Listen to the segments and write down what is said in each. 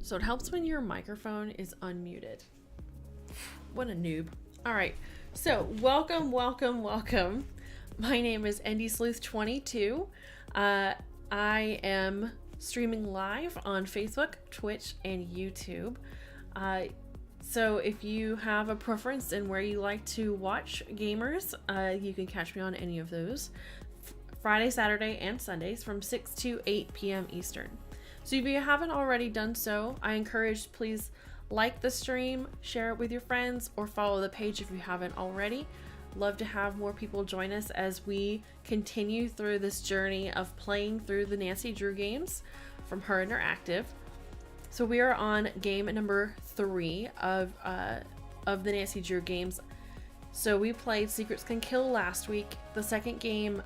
So it helps when your microphone is unmuted. What a noob. All right. So welcome. My name is Endy Sleuth 22. I am streaming live on Facebook, Twitch, and YouTube. So if you have a preference in where you like to watch gamers, you can catch me on any of those. Friday, Saturday, and Sundays from 6 to 8 p.m. Eastern. So if you haven't already done so, I encourage please like the stream, share it with your friends, or follow the page if you haven't already. Love to have more people join us as we continue through this journey of playing through the Nancy Drew games from Her Interactive. So we are on game number 3 of the Nancy Drew games. So we played Secrets Can Kill last week. The second game,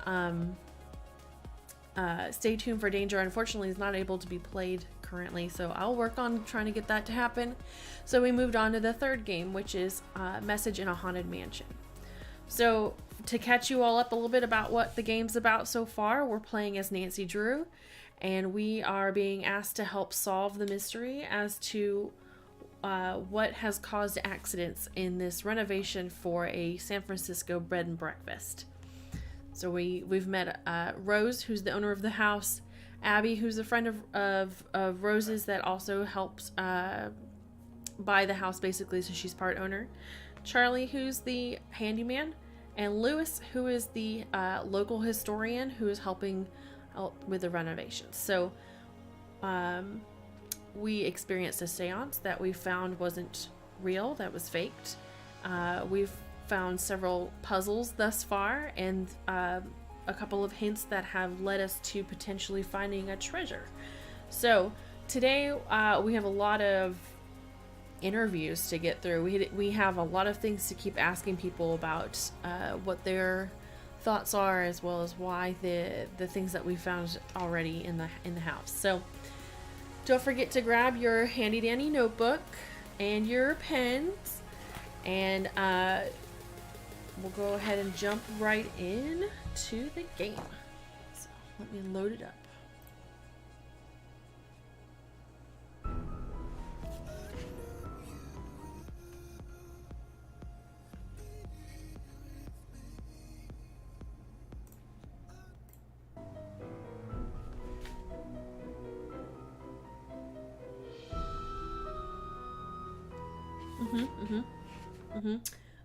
Stay Tuned for Danger, unfortunately is not able to be played currently, so I'll work on trying to get that to happen. So we moved on to the third game, which is Message in a Haunted Mansion. So to catch you all up a little bit about what the game's about so far, we're playing as Nancy Drew, and we are being asked to help solve the mystery as to what has caused accidents in this renovation for a San Francisco bed and breakfast. So we've met Rose, who's the owner of the house, Abby, who's a friend of Rose's that also helps buy the house basically, so she's part owner, Charlie, who's the handyman, and Lewis, who is the local historian who is helping out with the renovations. So we experienced a seance that we found wasn't real, that was faked. We've found several puzzles thus far, and a couple of hints that have led us to potentially finding a treasure. So today we have a lot of interviews to get through. We have a lot of things to keep asking people about what their thoughts are, as well as why the things that we found already in the house. So don't forget to grab your handy dandy notebook and your pens, and we'll go ahead and jump right in to the game. So let me load it up.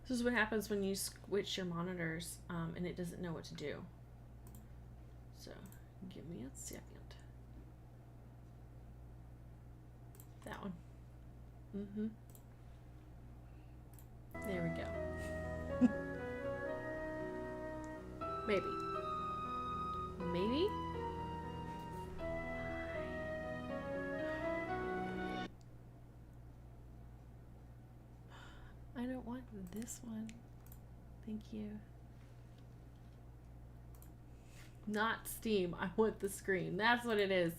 This is what happens when you switch your monitors and it doesn't know what to do. So give me a second. That one. There we go. Maybe. I don't want this one. Thank you. Not Steam. I want the screen. That's what it is.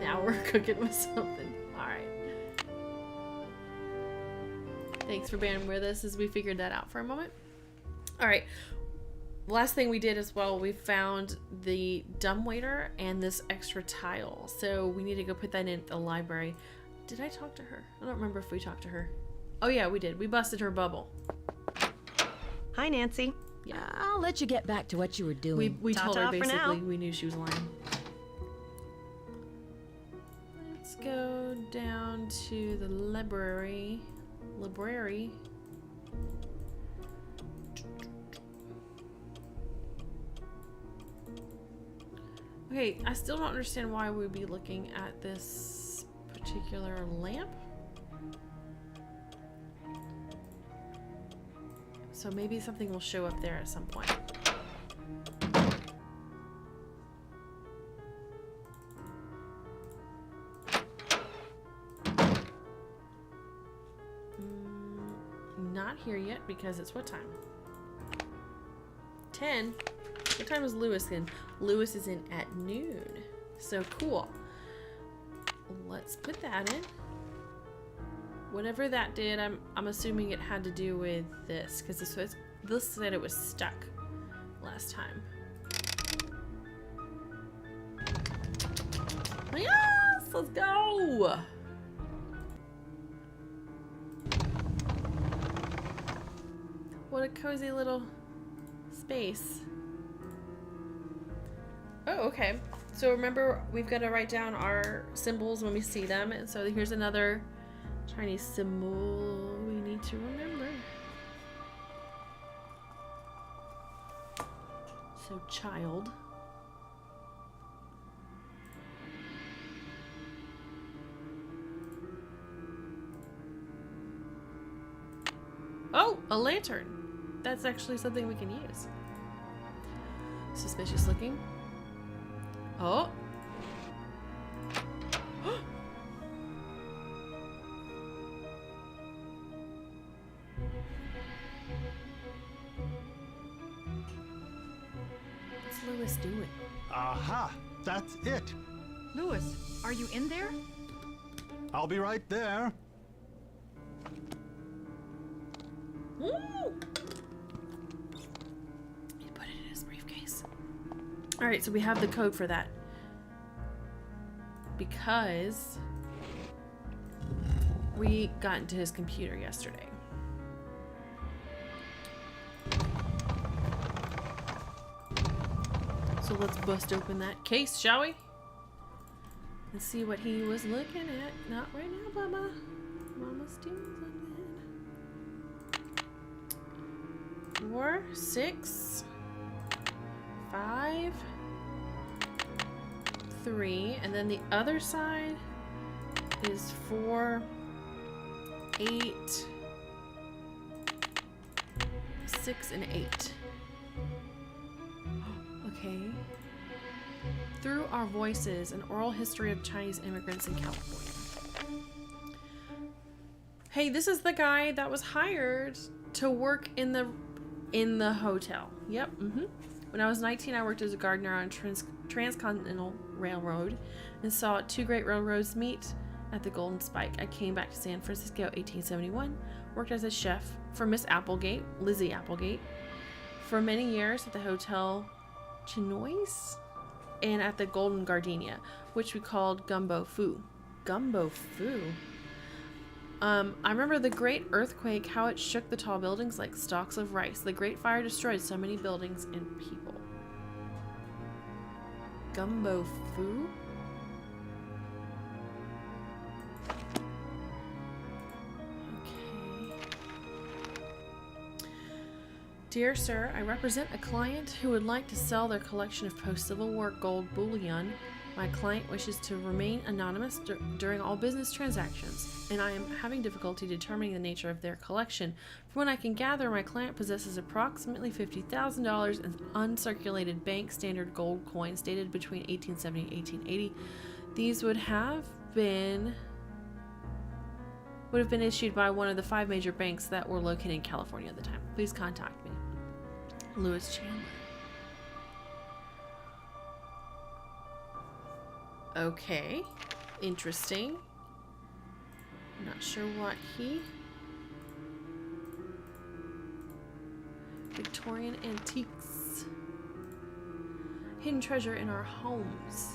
Now we're cooking with something. Alright. Thanks for bearing with us as we figured that out for a moment. Alright. Last thing we did as well, we found the dumbwaiter and this extra tile. So we need to go put that in the library. Did I talk to her? I don't remember if we talked to her. Oh yeah, we did. We busted her bubble. Hi, Nancy. Yeah. I'll let you get back to what you were doing. We told her Ta-ta for now. basically we knew she was lying. Let's go down to the library. Okay, I still don't understand why we'd be looking at this particular lamp. So maybe something will show up there at some point. Not here yet because it's what time? 10? What time is Lewis in? Lewis is in at noon. So cool. Let's put that in. Whatever that did, I'm assuming it had to do with this, because this said it was stuck last time. Yes, let's go. What a cozy little space. Oh, okay. So remember, we've got to write down our symbols when we see them. And so here's another Chinese symbol we need to remember. So child. Oh, a lantern. That's actually something we can use. Suspicious looking. Oh. What's Lewis doing? Aha! That's it! Lewis, are you in there? I'll be right there. Woo! He put it in his briefcase. Alright, so we have the code for that. Because we got into his computer yesterday. So let's bust open that case, shall we? And see what he was looking at. Not right now, Mama. Mama's doing something. 4, 6, 5, 3, and then the other side is 4, 8, 6, and 8. Okay. Through Our Voices, an oral history of Chinese immigrants in California. Hey, this is the guy that was hired to work in the hotel. Yep. When I was 19, I worked as a gardener on Transcontinental Railroad and saw 2 great railroads meet at the Golden Spike. I came back to San Francisco 1871, worked as a chef for Miss Applegate, Lizzie Applegate, for many years at the Hotel Chinois and at the Golden Gardenia, which we called Gumbo Foo. Gumbo Foo? I remember the great earthquake, how it shook the tall buildings like stalks of rice. The great fire destroyed so many buildings and people. Gumbo Foo? Okay. Dear sir, I represent a client who would like to sell their collection of post-Civil War gold bullion. My client wishes to remain anonymous during all business transactions, and I am having difficulty determining the nature of their collection. From what I can gather, my client possesses approximately $50,000 in uncirculated bank standard gold coins dated between 1870 and 1880. These would have been issued by one of the 5 major banks that were located in California at the time. Please contact me. Lewis Chandler. Okay, interesting. Not sure what he... Victorian antiques. Hidden treasure in our homes.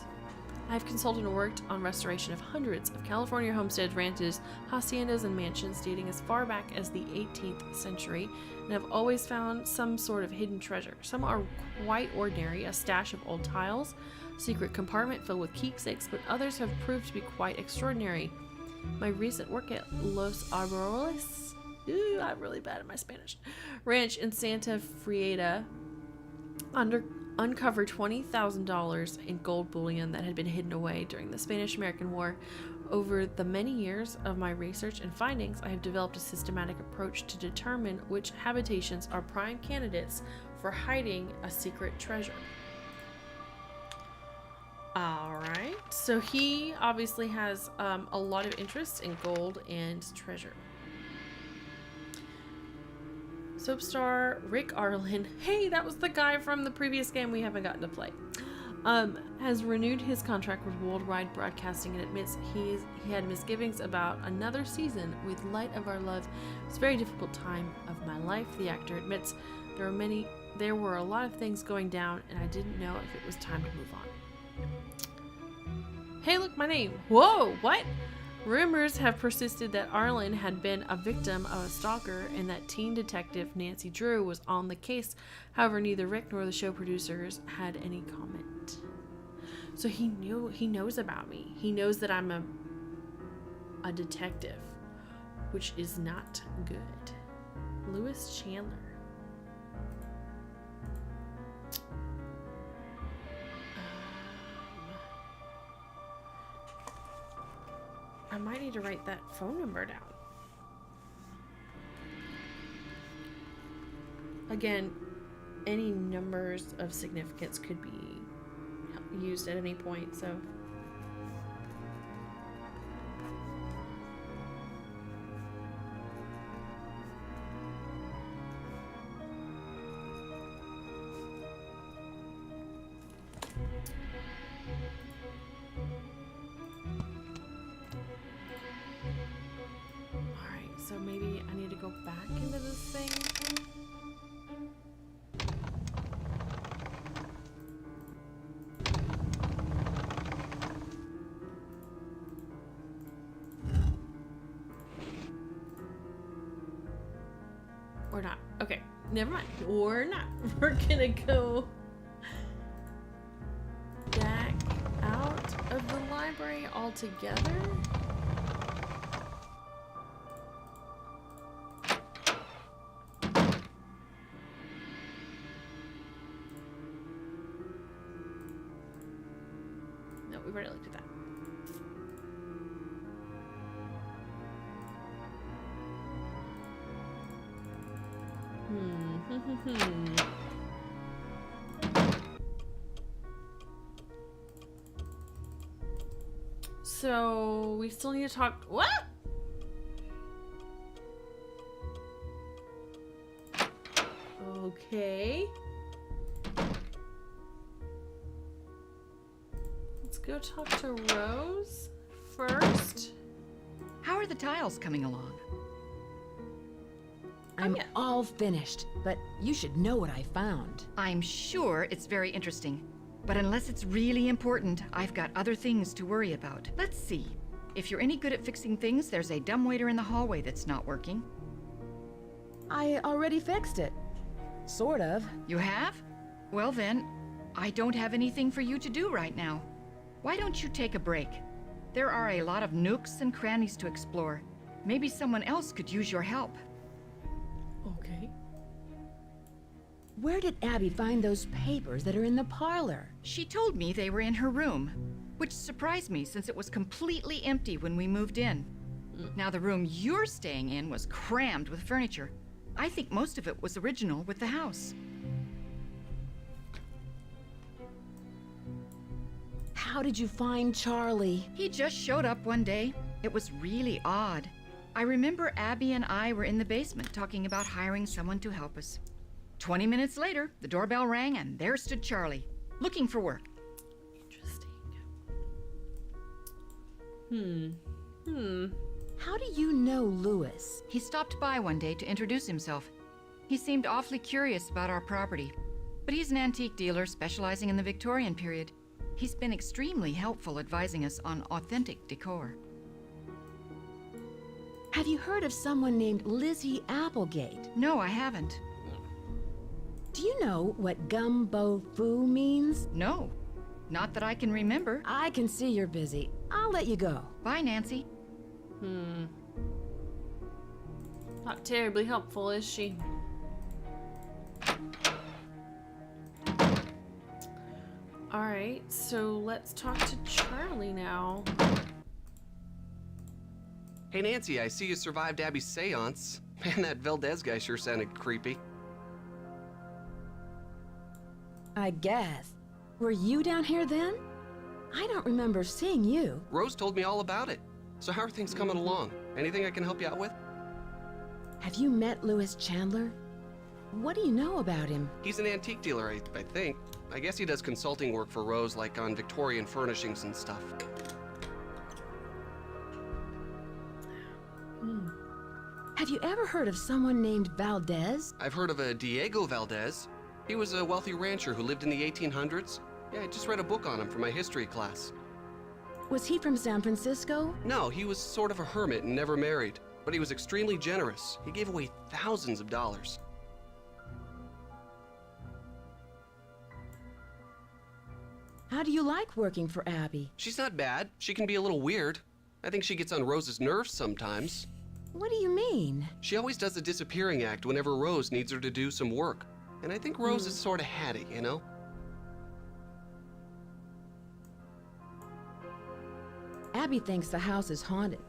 I've consulted and worked on restoration of hundreds of California homesteads, ranches, haciendas, and mansions dating as far back as the 18th century, and have always found some sort of hidden treasure. Some are quite ordinary, a stash of old tiles, secret compartment filled with keepsakes, but others have proved to be quite extraordinary. My recent work at Los Arboles, I'm really bad at my Spanish, ranch in Santa Frieda uncovered $20,000 in gold bullion that had been hidden away during the Spanish-American War. Over the many years of my research and findings, I have developed a systematic approach to determine which habitations are prime candidates for hiding a secret treasure. Alright, so he obviously has a lot of interest in gold and treasure. Soap star Rick Arlen, hey, that was the guy from the previous game we haven't gotten to play, has renewed his contract with Worldwide Broadcasting and admits he had misgivings about another season with Light of Our Love. It's a very difficult time of my life, the actor admits. There were a lot of things going down and I didn't know if it was time to move on. Hey, look, my name. Whoa, what? Rumors have persisted that Arlen had been a victim of a stalker and that teen detective Nancy Drew was on the case. However, neither Rick nor the show producers had any comment. So he knows about me. He knows that I'm a detective, which is not good. Lewis Chandler. I might need to write that phone number down. Again, any numbers of significance could be used at any point, so. Alright, so maybe I need to go back into this thing. Or not. Okay, never mind. Or not. We're gonna go back out of the library altogether. No, we've already looked at that. So we still need to talk. What? Okay. Let's go talk to Rose first. How are the tiles coming along? I'm all finished, but you should know what I found. I'm sure it's very interesting. But unless it's really important, I've got other things to worry about. Let's see. If you're any good at fixing things, there's a dumbwaiter in the hallway that's not working. I already fixed it. Sort of. You have? Well then, I don't have anything for you to do right now. Why don't you take a break? There are a lot of nooks and crannies to explore. Maybe someone else could use your help. Okay. Where did Abby find those papers that are in the parlor? She told me they were in her room, which surprised me since it was completely empty when we moved in. Now the room you're staying in was crammed with furniture. I think most of it was original with the house. How did you find Charlie? He just showed up one day. It was really odd. I remember Abby and I were in the basement talking about hiring someone to help us. 20 minutes later, the doorbell rang and there stood Charlie, looking for work. Interesting. How do you know Lewis? He stopped by one day to introduce himself. He seemed awfully curious about our property, but he's an antique dealer specializing in the Victorian period. He's been extremely helpful advising us on authentic decor. Have you heard of someone named Lizzie Applegate? No, I haven't. Do you know what gumbo foo means? No, not that I can remember. I can see you're busy. I'll let you go. Bye, Nancy. Not terribly helpful, is she? Alright, so let's talk to Charlie now. Hey Nancy, I see you survived Abby's seance. Man, that Valdez guy sure sounded creepy. I guess. Were you down here then? I don't remember seeing you. Rose told me all about it. So how are things coming along? Anything I can help you out with? Have you met Lewis Chandler? What do you know about him? He's an antique dealer, I think. I guess he does consulting work for Rose, like on Victorian furnishings and stuff. Have you ever heard of someone named Valdez? I've heard of a Diego Valdez. He was a wealthy rancher who lived in the 1800s. Yeah, I just read a book on him for my history class. Was he from San Francisco? No, he was sort of a hermit and never married, but he was extremely generous. He gave away thousands of dollars. How do you like working for Abby? She's not bad. She can be a little weird. I think she gets on Rose's nerves sometimes. What do you mean? She always does the disappearing act whenever Rose needs her to do some work. And I think Rose is sort of hatty, you know? Abby thinks the house is haunted.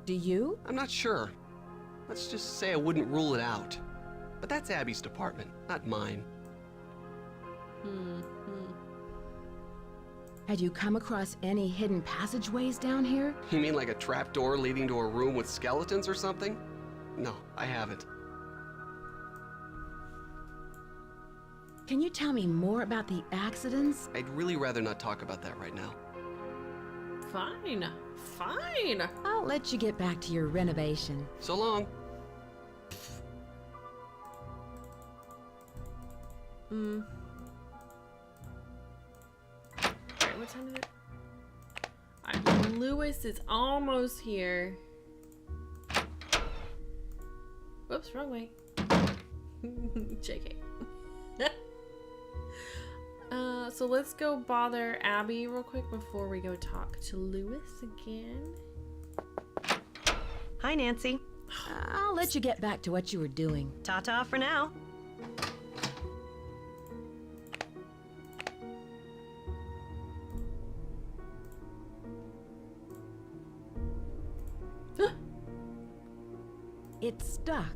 Do you? I'm not sure. Let's just say I wouldn't rule it out. But that's Abby's department, not mine. Had you come across any hidden passageways down here? You mean like a trapdoor leading to a room with skeletons or something? No, I haven't. Can you tell me more about the accidents? I'd really rather not talk about that right now. Fine. Fine. I'll let you get back to your renovation. So long. Alright, what time is it? Alright, Lewis is almost here. Whoops, wrong way. JK. So let's go bother Abby real quick before we go talk to Lewis again. Hi, Nancy. I'll let you get back to what you were doing. Ta-ta for now. It's stuck.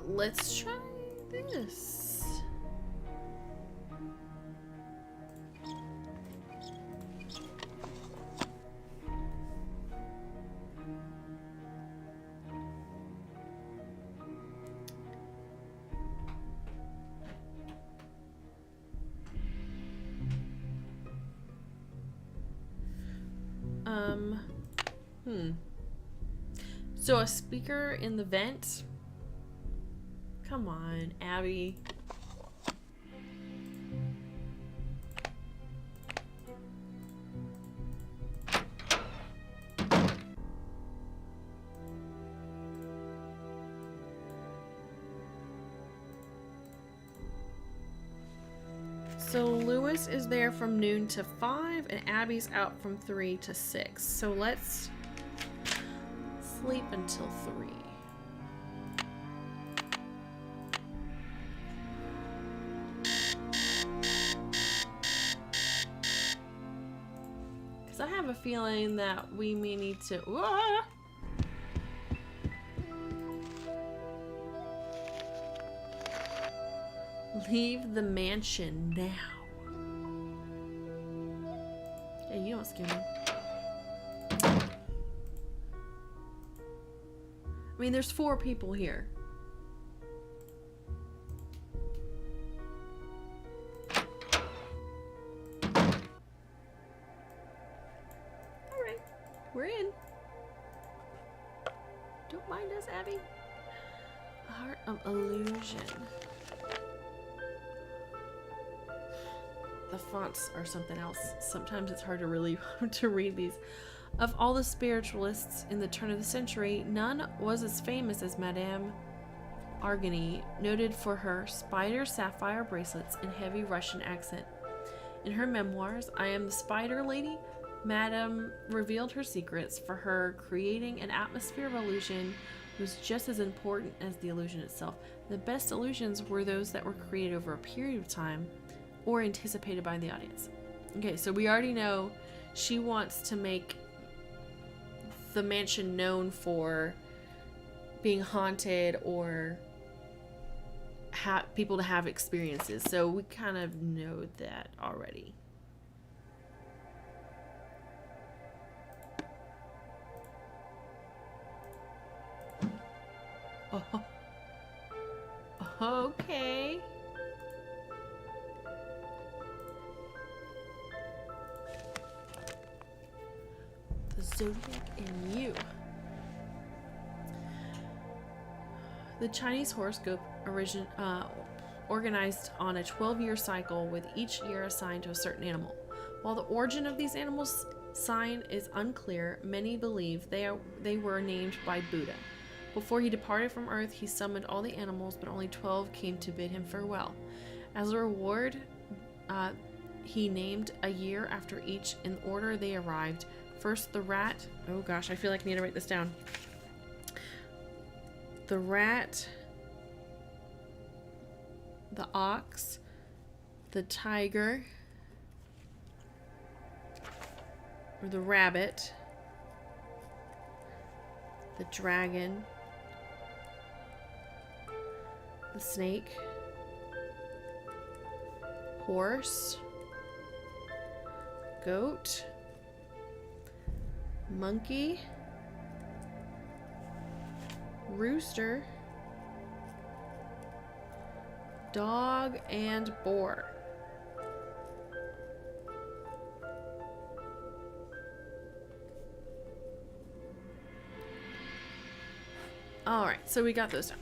Let's try this. So a speaker in the vent? Come on, Abby. So Lewis is there from noon to 5 and Abby's out from 3 to 6. So let's sleep until 3. Because I have a feeling that we may need to... Ah! Leave the mansion now. Yeah, you don't scare me. I mean, there's 4 people here. Alright, we're in. Don't mind us, Abby. Heart of Illusion. The fonts are something else. Sometimes it's hard to really to read these. Of all the spiritualists in the turn of the century, none was as famous as Madame Argany, noted for her spider sapphire bracelets and heavy Russian accent. In her memoirs, I Am the Spider Lady, Madame revealed her secrets. For her, creating an atmosphere of illusion was just as important as the illusion itself. The best illusions were those that were created over a period of time or anticipated by the audience. Okay, so we already know she wants to make the mansion known for being haunted or people to have experiences. So we kind of know that already. Oh. Okay. The Zodiac and you. organized on a 12-year cycle with each year assigned to a certain animal. While the origin of these animals' sign is unclear, many believe they were named by Buddha. Before he departed from Earth, he summoned all the animals, but only 12 came to bid him farewell. As a reward, he named a year after each in order they arrived. First, the rat. Oh gosh, I feel like I need to write this down. The rat, the ox, the tiger, or the rabbit, the dragon, the snake, horse, goat, monkey, rooster, dog, and boar. Alright, so we got those down.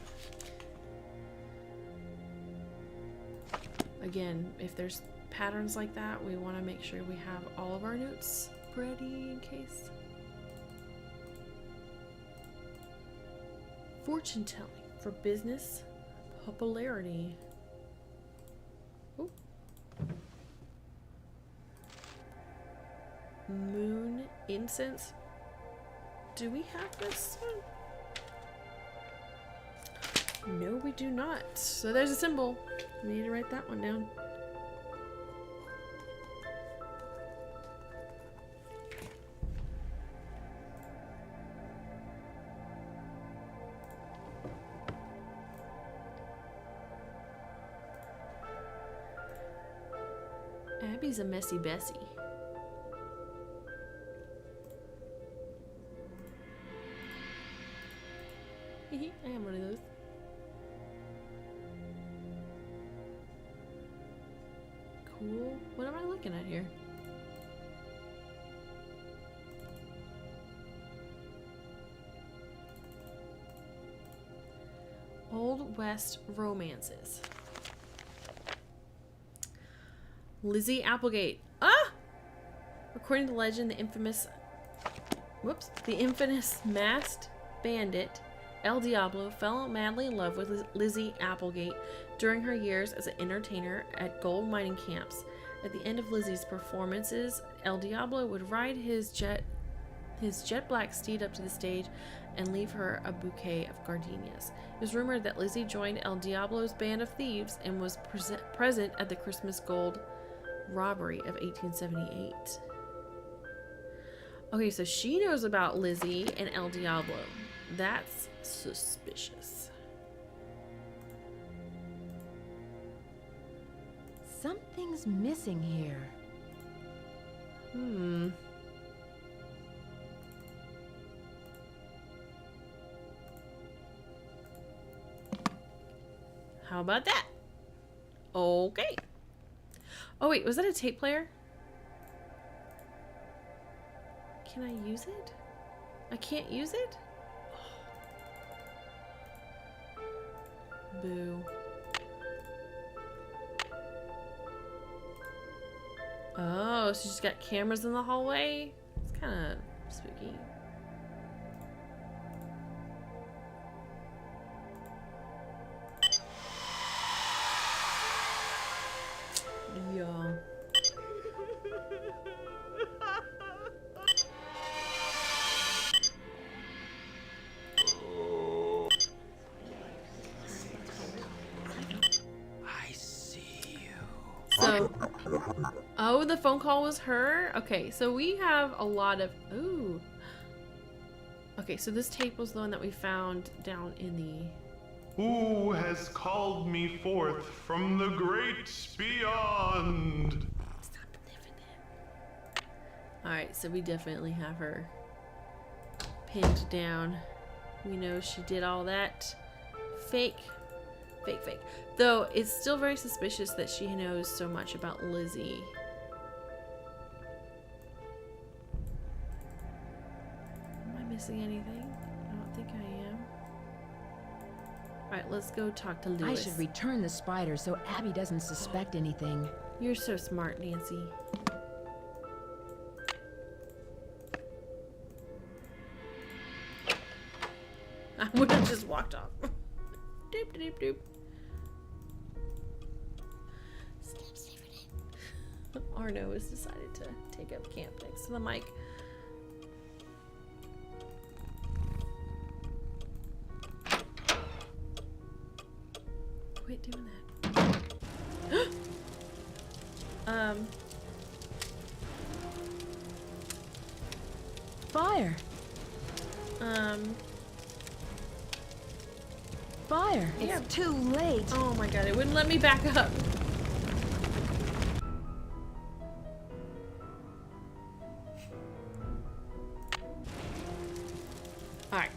Again, if there's patterns like that, we want to make sure we have all of our notes ready in case. Fortune telling for business popularity. Ooh. Moon incense. Do we have this one? No, we do not. So there's a symbol. We need to write that one down. Abby's a messy Bessie. I am one of those. Cool. What am I looking at here? Old West romances. Lizzie Applegate. Ah! According to legend, the infamous masked bandit El Diablo fell madly in love with Lizzie Applegate during her years as an entertainer at gold mining camps. At the end of Lizzie's performances, El Diablo would ride his jet black steed up to the stage and leave her a bouquet of gardenias. It was rumored that Lizzie joined El Diablo's band of thieves and was present at the Christmas gold robbery of 1878. Okay, so she knows about Lizzie and El Diablo. That's suspicious. Something's missing here. How about that? Okay. Oh wait, was that a tape player? Can I use it? I can't use it? Boo. Oh, so she's got cameras in the hallway? It's kind of spooky. Yeah. I see you. So, oh, the phone call was her? Okay, so we have a lot of, ooh. Okay, so this tape was the one that we found down in the... Who has called me forth from the great beyond? Stop living it. Alright, so we definitely have her pinned down. We know she did all that. Fake. Though, it's still very suspicious that she knows so much about Lizzie. Am I missing anything? I don't think I am. Alright, let's go talk to I Lewis. should return the spider so Abby doesn't suspect anything. You're so smart, Nancy. I would have just walked off. Doop doop doop. Arno has decided to take up camp next to the mic. Quit doing that. Fire! Fire! It's Yeah. too late. Oh my god, it wouldn't let me back up. Alright.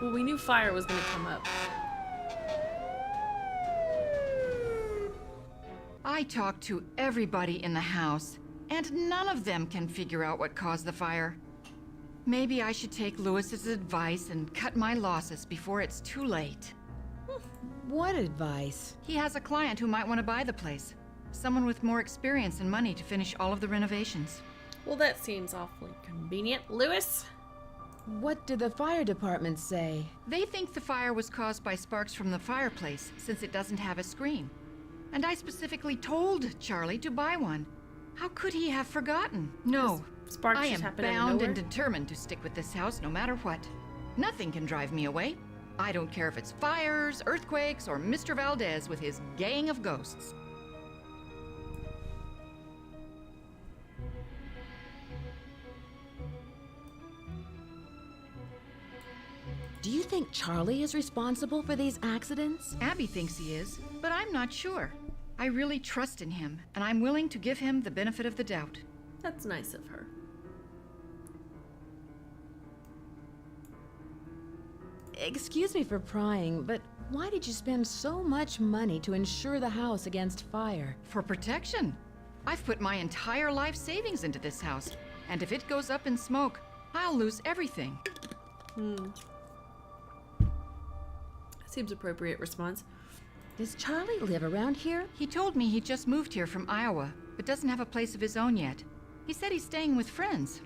Well, we knew fire was gonna come up. I talked to everybody in the house, and none of them can figure out what caused the fire. Maybe I should take Lewis's advice and cut my losses before it's too late. What advice? He has a client who might want to buy the place. Someone with more experience and money to finish all of the renovations. Well, that seems awfully convenient. Lewis? What did the fire department say? They think the fire was caused by sparks from the fireplace, since it doesn't have a screen. And I specifically told Charlie to buy one. How could he have forgotten? No, Sparks I just am happen out of bound and nowhere? determined to stick with this house no matter what. Nothing can drive me away. I don't care if it's fires, earthquakes, or Mr. Valdez with his gang of ghosts. Do you think Charlie is responsible for these accidents? Abby thinks he is, but I'm not sure. I really trust in him, and I'm willing to give him the benefit of the doubt. That's nice of her. Excuse me for prying, but why did you spend so much money to insure the house against fire? For protection. I've put my entire life savings into this house, and if it goes up in smoke, I'll lose everything. Seems appropriate response. Does Charlie live around here? He told me he just moved here from Iowa, but doesn't have a place of his own yet. He said he's staying with friends.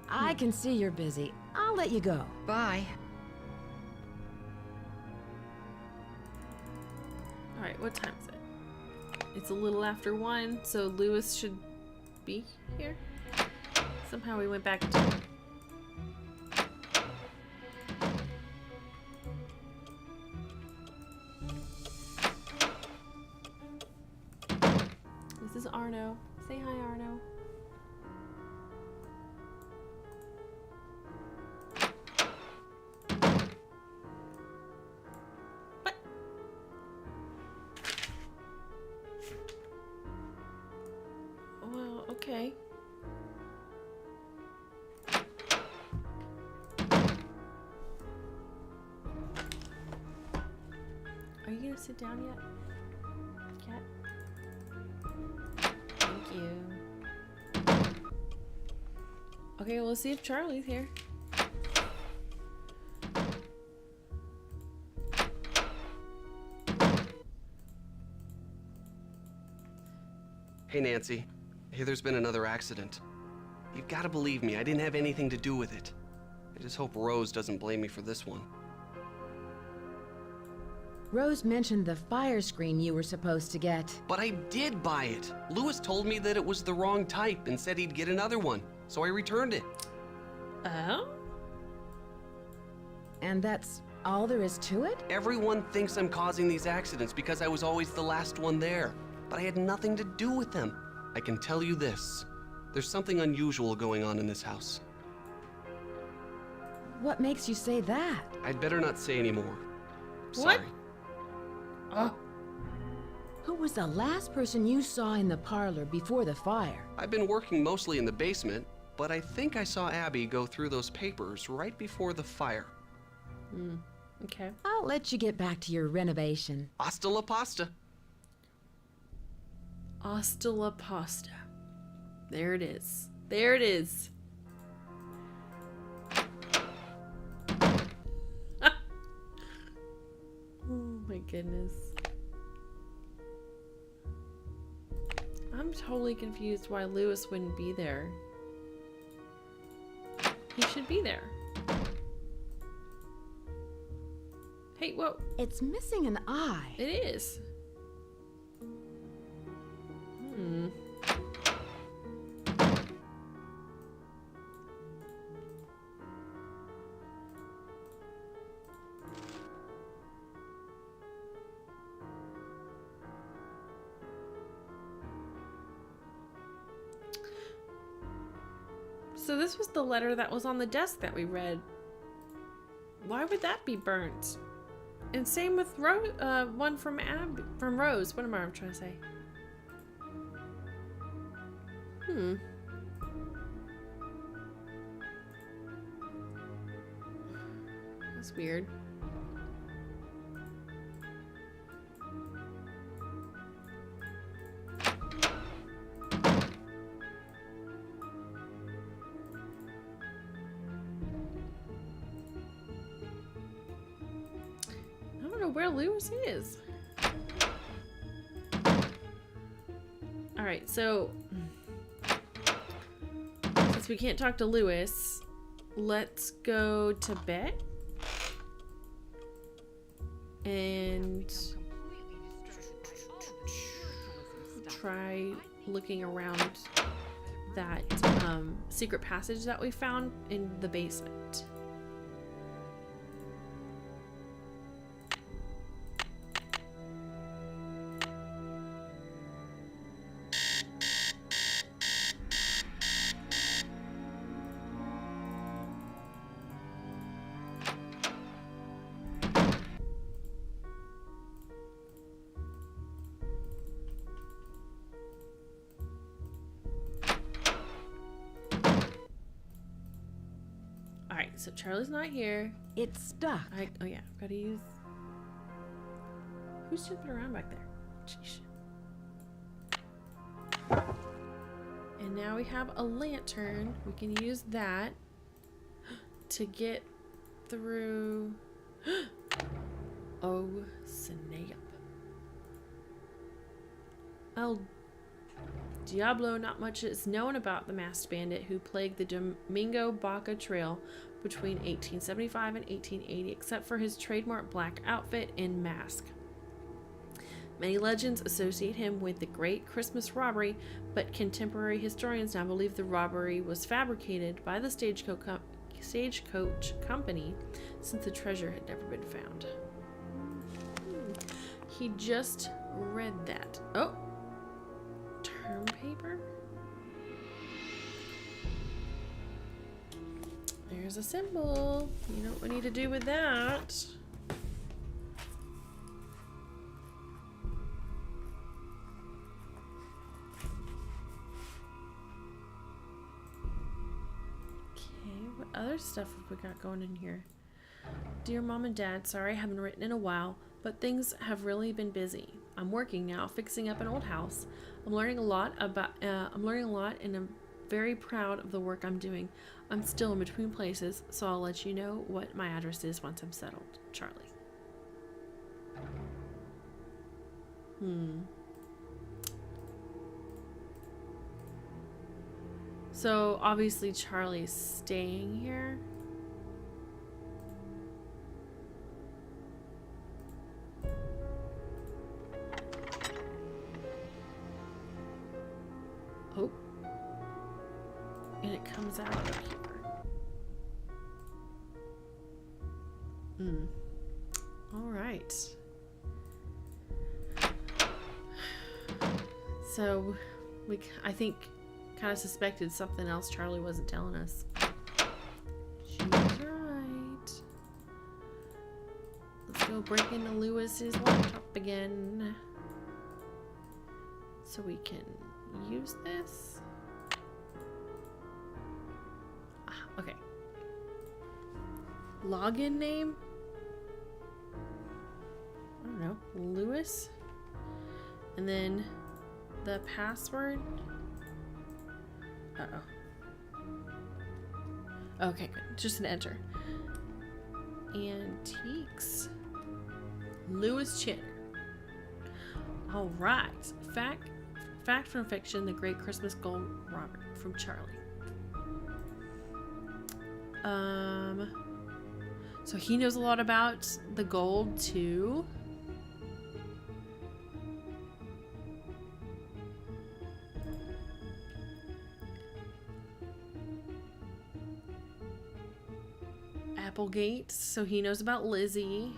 I can see you're busy. I'll let you go. Bye. Alright, what time is it? It's a little after 1, so Lewis should be here. Somehow we went back in time. This is Arno. Say hi, Arno. What? Well, okay. Are you gonna sit down yet, Cat? Thank you. Okay, well, let's see if Charlie's here. Hey, Nancy. Hey, there's been another accident. You've got to believe me, I didn't have anything to do with it. I just hope Rose doesn't blame me for this one. Rose mentioned the fire screen you were supposed to get. But I did buy it. Lewis told me that it was the wrong type and said he'd get another one, so I returned it. Oh? And that's all there is to it? Everyone thinks I'm causing these accidents because I was always the last one there, but I had nothing to do with them. I can tell you this. There's something unusual going on in this house. What makes you say that? I'd better not say any more. Sorry. What? Oh. Who was the last person you saw in the parlor before the fire? I've been working mostly in the basement, but I think I saw Abby go through those papers right before the fire. Okay. I'll let you get back to your renovation. Hasta la pasta. Hasta la pasta. There it is. There it is. Oh my goodness. I'm totally confused why Lewis wouldn't be there. He should be there. Hey, whoa. It's missing an eye. It is. So this was the letter that was on the desk that we read. Why would that be burnt? And same with one from Rose. What am I trying to say? That's weird. I don't know where Lewis is. Alright, so since we can't talk to Lewis, let's go to bed and try looking around that secret passage that we found in the basement. Alright, so Charlie's not here. It's stuck. Oh yeah, gotta use... Who's jumping around back there? Sheesh. And now we have a lantern. We can use that to get through... Oh, snap. El Diablo, not much is known about the masked bandit who plagued the Domingo Baca Trail between 1875 and 1880, except for his trademark black outfit and mask. Many legends associate him with the Great Christmas Robbery, but contemporary historians now believe the robbery was fabricated by the Stagecoach Company, since the treasure had never been found. He just read that. Oh! Term paper? There's a symbol. You know what we need to do with that. Okay, what other stuff have we got going in here? Dear Mom and Dad, sorry I haven't written in a while, but things have really been busy. I'm working now, fixing up an old house. I'm learning a lot, and I'm very proud of the work I'm doing. I'm still in between places, so I'll let you know what my address is once I'm settled. Charlie. So obviously Charlie's staying here. Oh. And it comes out of here. All right. So I think kind of suspected something else Charlie wasn't telling us. She's right. Let's go break into Lewis's laptop again so we can use this. Okay. Login name? don't know, Lewis. And then the password. Okay, good. Just an enter. Antiques. Lewis Chin. All right. Fact from fiction: the Great Christmas Gold Robber from Charlie. So he knows a lot about the gold too. Applegate, so he knows about Lizzie.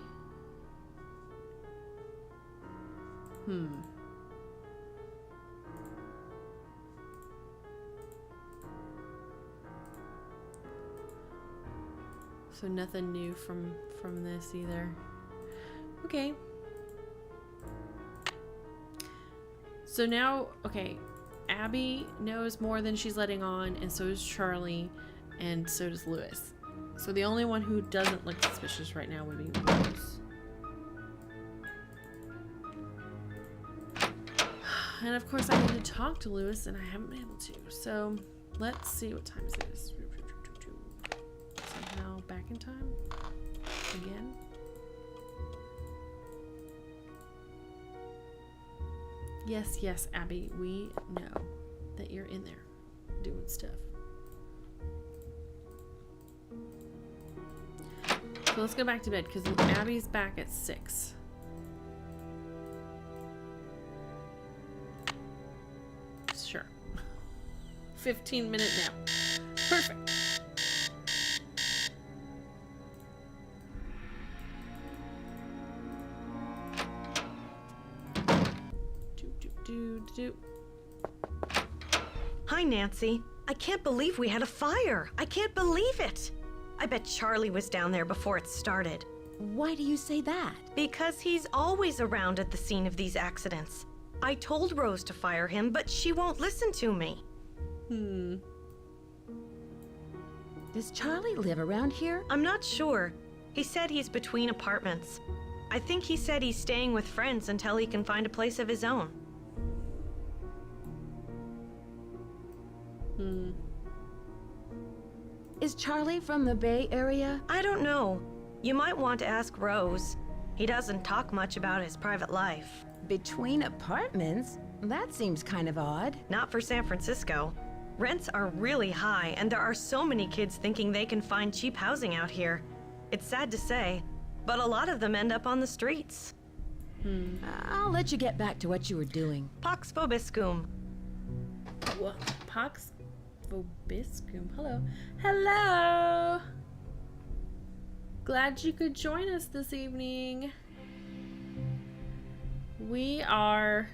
So nothing new from this either. Okay. So now, okay, Abby knows more than she's letting on, and so does Charlie, and so does Lewis. So the only one who doesn't look suspicious right now would be Lewis. And of course I need to talk to Lewis, and I haven't been able to. So let's see what time it is. Somehow back in time again. Yes, Abby, we know that you're in there doing stuff. So let's go back to bed because Abby's back at 6. Sure. 15-minute nap. Perfect. Hi, Nancy. I can't believe we had a fire. I can't believe it. I bet Charlie was down there before it started. Why do you say that? Because he's always around at the scene of these accidents. I told Rose to fire him, but she won't listen to me. Does Charlie live around here? I'm not sure. He said he's between apartments. I think he said he's staying with friends until he can find a place of his own. Is Charlie from the Bay Area? I don't know. You might want to ask Rose. He doesn't talk much about his private life. Between apartments? That seems kind of odd. Not for San Francisco. Rents are really high, and there are so many kids thinking they can find cheap housing out here. It's sad to say, but a lot of them end up on the streets. I'll let you get back to what you were doing. Pax vobiscum. What? Pax vobiscum. Hello. Hello! Glad you could join us this evening. We are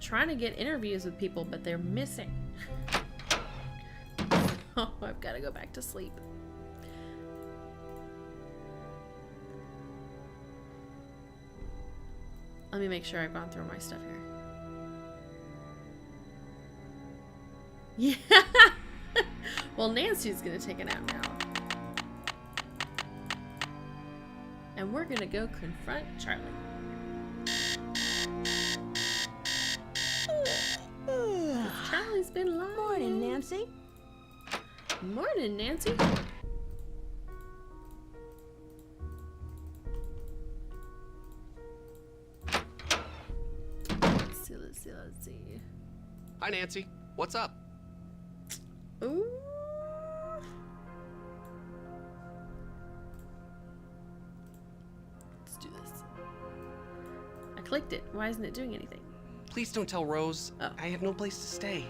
trying to get interviews with people, but they're missing. Oh, I've got to go back to sleep. Let me make sure I've gone through my stuff here. Yeah. Well, Nancy's gonna take a nap now. And we're gonna go confront Charlie. Charlie's been lying. Morning, Nancy. Morning, Nancy. Let's see. Hi, Nancy. What's up? Ooh. Let's do this. I clicked it. Why isn't it doing anything? Please don't tell Rose. Oh. I have no place to stay.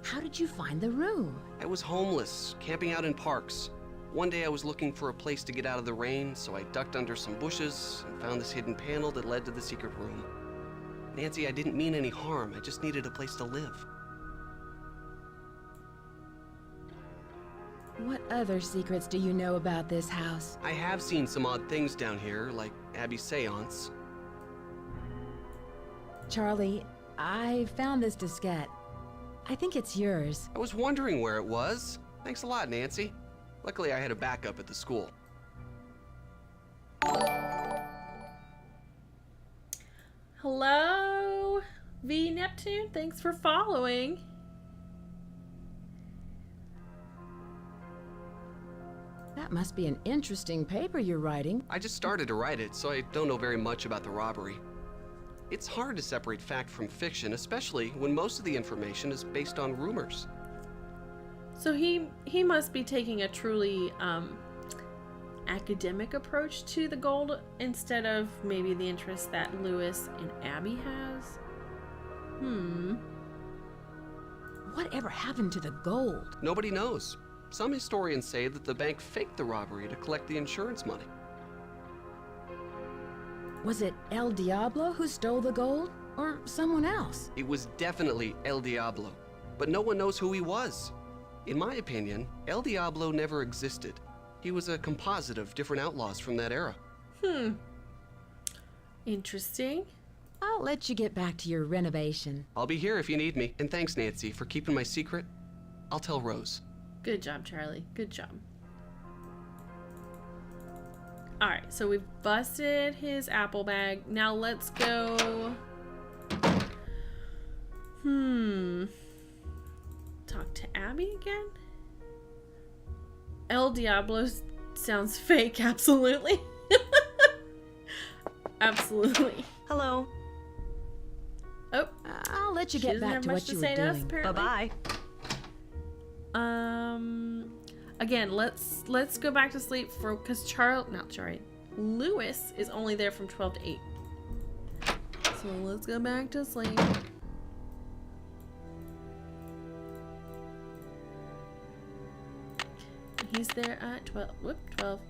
How did you find the room? I was homeless, camping out in parks. One day I was looking for a place to get out of the rain, so I ducked under some bushes and found this hidden panel that led to the secret room. Nancy, I didn't mean any harm. I just needed a place to live. What other secrets do you know about this house? I have seen some odd things down here, like Abby's seance. Charlie, I found this diskette. I think it's yours. I was wondering where it was. Thanks a lot, Nancy. Luckily, I had a backup at the school. Hello, V Neptune. Thanks for following. That must be an interesting paper you're writing. I just started to write it, so I don't know very much about the robbery. It's hard to separate fact from fiction, especially when most of the information is based on rumors. So he must be taking a truly academic approach to the gold instead of maybe the interest that Lewis and Abby has. Whatever happened to the gold? Nobody knows. Some historians say that the bank faked the robbery to collect the insurance money. Was it El Diablo who stole the gold? Or someone else? It was definitely El Diablo, but no one knows who he was. In my opinion, El Diablo never existed. He was a composite of different outlaws from that era. Interesting. I'll let you get back to your renovation. I'll be here if you need me, and thanks, Nancy, for keeping my secret. I'll tell Rose. Good job, Charlie. Good job. Alright, so we've busted his apple bag. Now let's go... Talk to Abby again? El Diablo sounds fake, absolutely. Absolutely. Hello. Oh, I'll let you she get doesn't back have to much what to you say were to us, doing. apparently. Bye-bye. Again, let's go back to sleep for because Lewis is only there from 12 to 8. So let's go back to sleep. He's there at 12. Whoop, 12.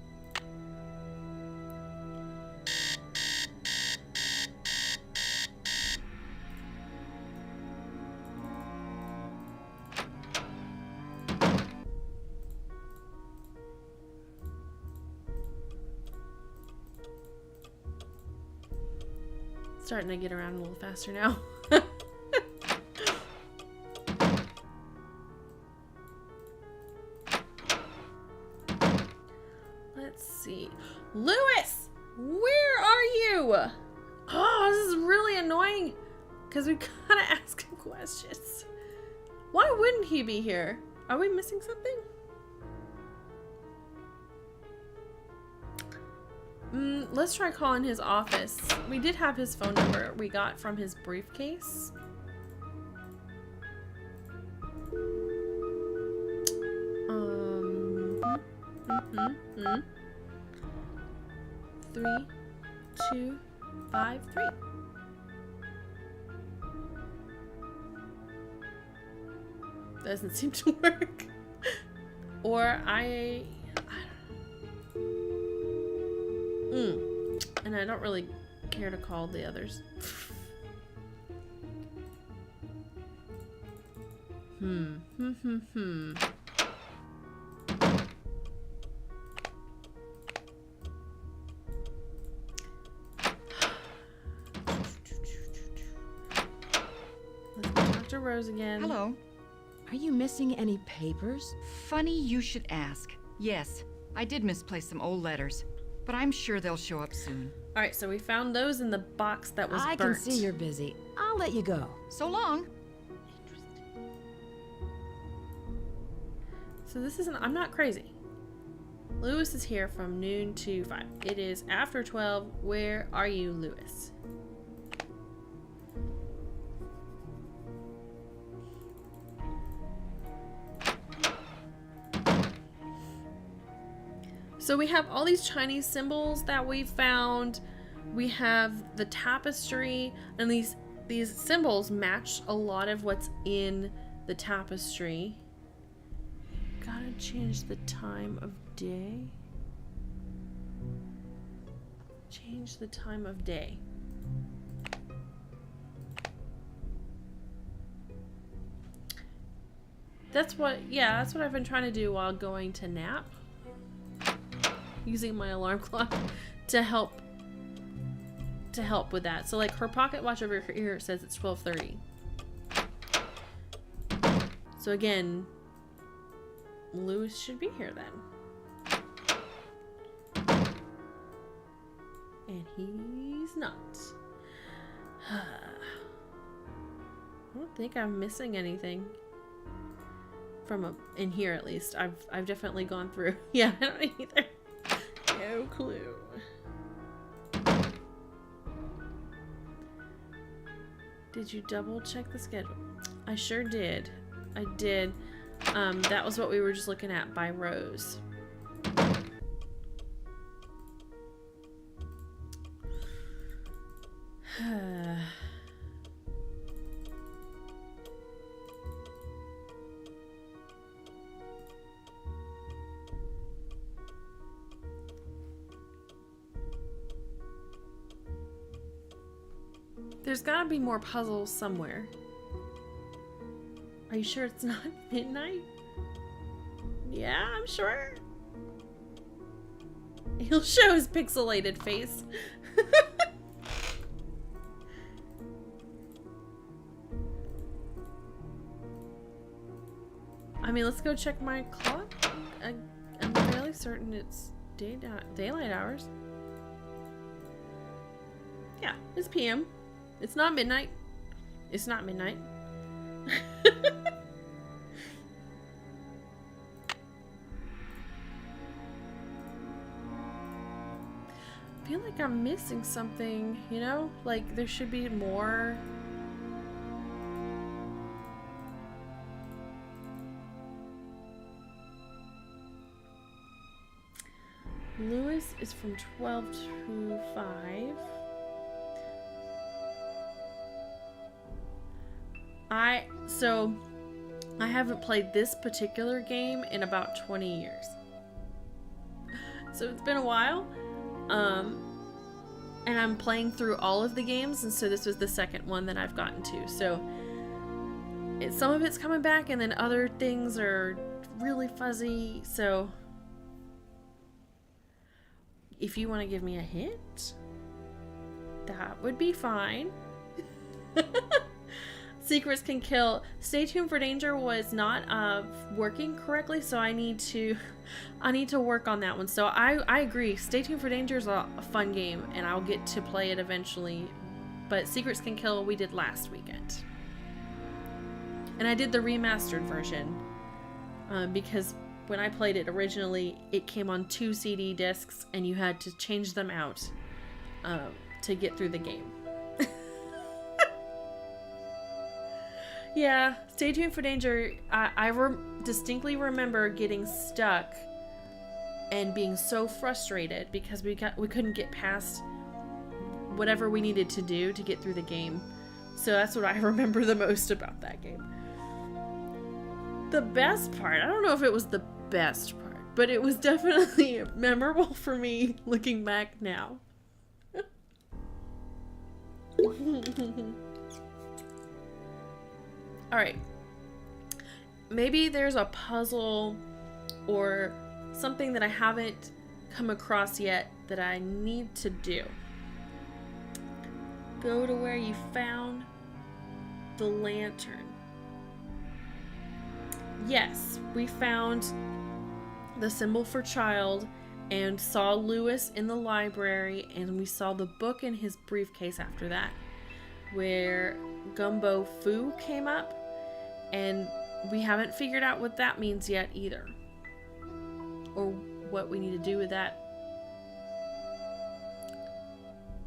Starting to get around a little faster now. Let's see. Lewis! Where are you? Oh, this is really annoying. Because we gotta ask him questions. Why wouldn't he be here? Are we missing something? Let's try calling his office. We did have his phone number we got from his briefcase. Three, 2, 5, 3. Doesn't seem to work. Or I and I don't really care to call the others. Let's go talk to Rose again. Hello. Are you missing any papers? Funny you should ask. Yes, I did misplace some old letters, but I'm sure they'll show up soon. All right, so we found those in the box that was I burnt. can see you're busy. I'll let you go. So long. So this isn't, I'm not crazy. Lewis is here from noon to 5. It is after 12. Where are you, Lewis? So we have all these Chinese symbols that we found. We have the tapestry, and these symbols match a lot of what's in the tapestry. Gotta change the time of day. Change the time of day. That's what I've been trying to do while going to nap. Using my alarm clock to help with that. So like her pocket watch over here says it's 12:30. So again, Lewis should be here then. And he's not. I don't think I'm missing anything. From in here at least. I've definitely gone through. Yeah, I don't either. No clue. Did you double check the schedule? I sure did. I did. That was what we were just looking at by Rose. There's gotta be more puzzles somewhere. Are you sure it's not midnight? Yeah, I'm sure. He'll show his pixelated face. I mean, let's go check my clock. I'm fairly certain it's daylight hours. Yeah, it's PM. It's not midnight. It's not midnight. I feel like I'm missing something, you know? Like, there should be more. Lewis is from 12 to 5. I haven't played this particular game in about 20 years. So it's been a while. And I'm playing through all of the games, and so this was the second one that I've gotten to. So some of it's coming back, and then other things are really fuzzy. So if you want to give me a hint, that would be fine. Secrets can kill. Stay tuned for danger was not working correctly, so I need to work on that one. So I agree. Stay tuned for danger is a fun game, and I'll get to play it eventually. But Secrets Can Kill we did last weekend, and I did the remastered version because when I played it originally, it came on 2 CD discs, and you had to change them out to get through the game. Yeah, Stay Tuned for Danger. I distinctly remember getting stuck and being so frustrated because we couldn't get past whatever we needed to do to get through the game. So that's what I remember the most about that game. The best part, I don't know if it was the best part, but it was definitely memorable for me looking back now. Alright, maybe there's a puzzle or something that I haven't come across yet that I need to do. Go to where you found the lantern. Yes, we found the symbol for child and saw Lewis in the library, and we saw the book in his briefcase after that, where Gumbo Fu came up, and we haven't figured out what that means yet either, or what we need to do with that.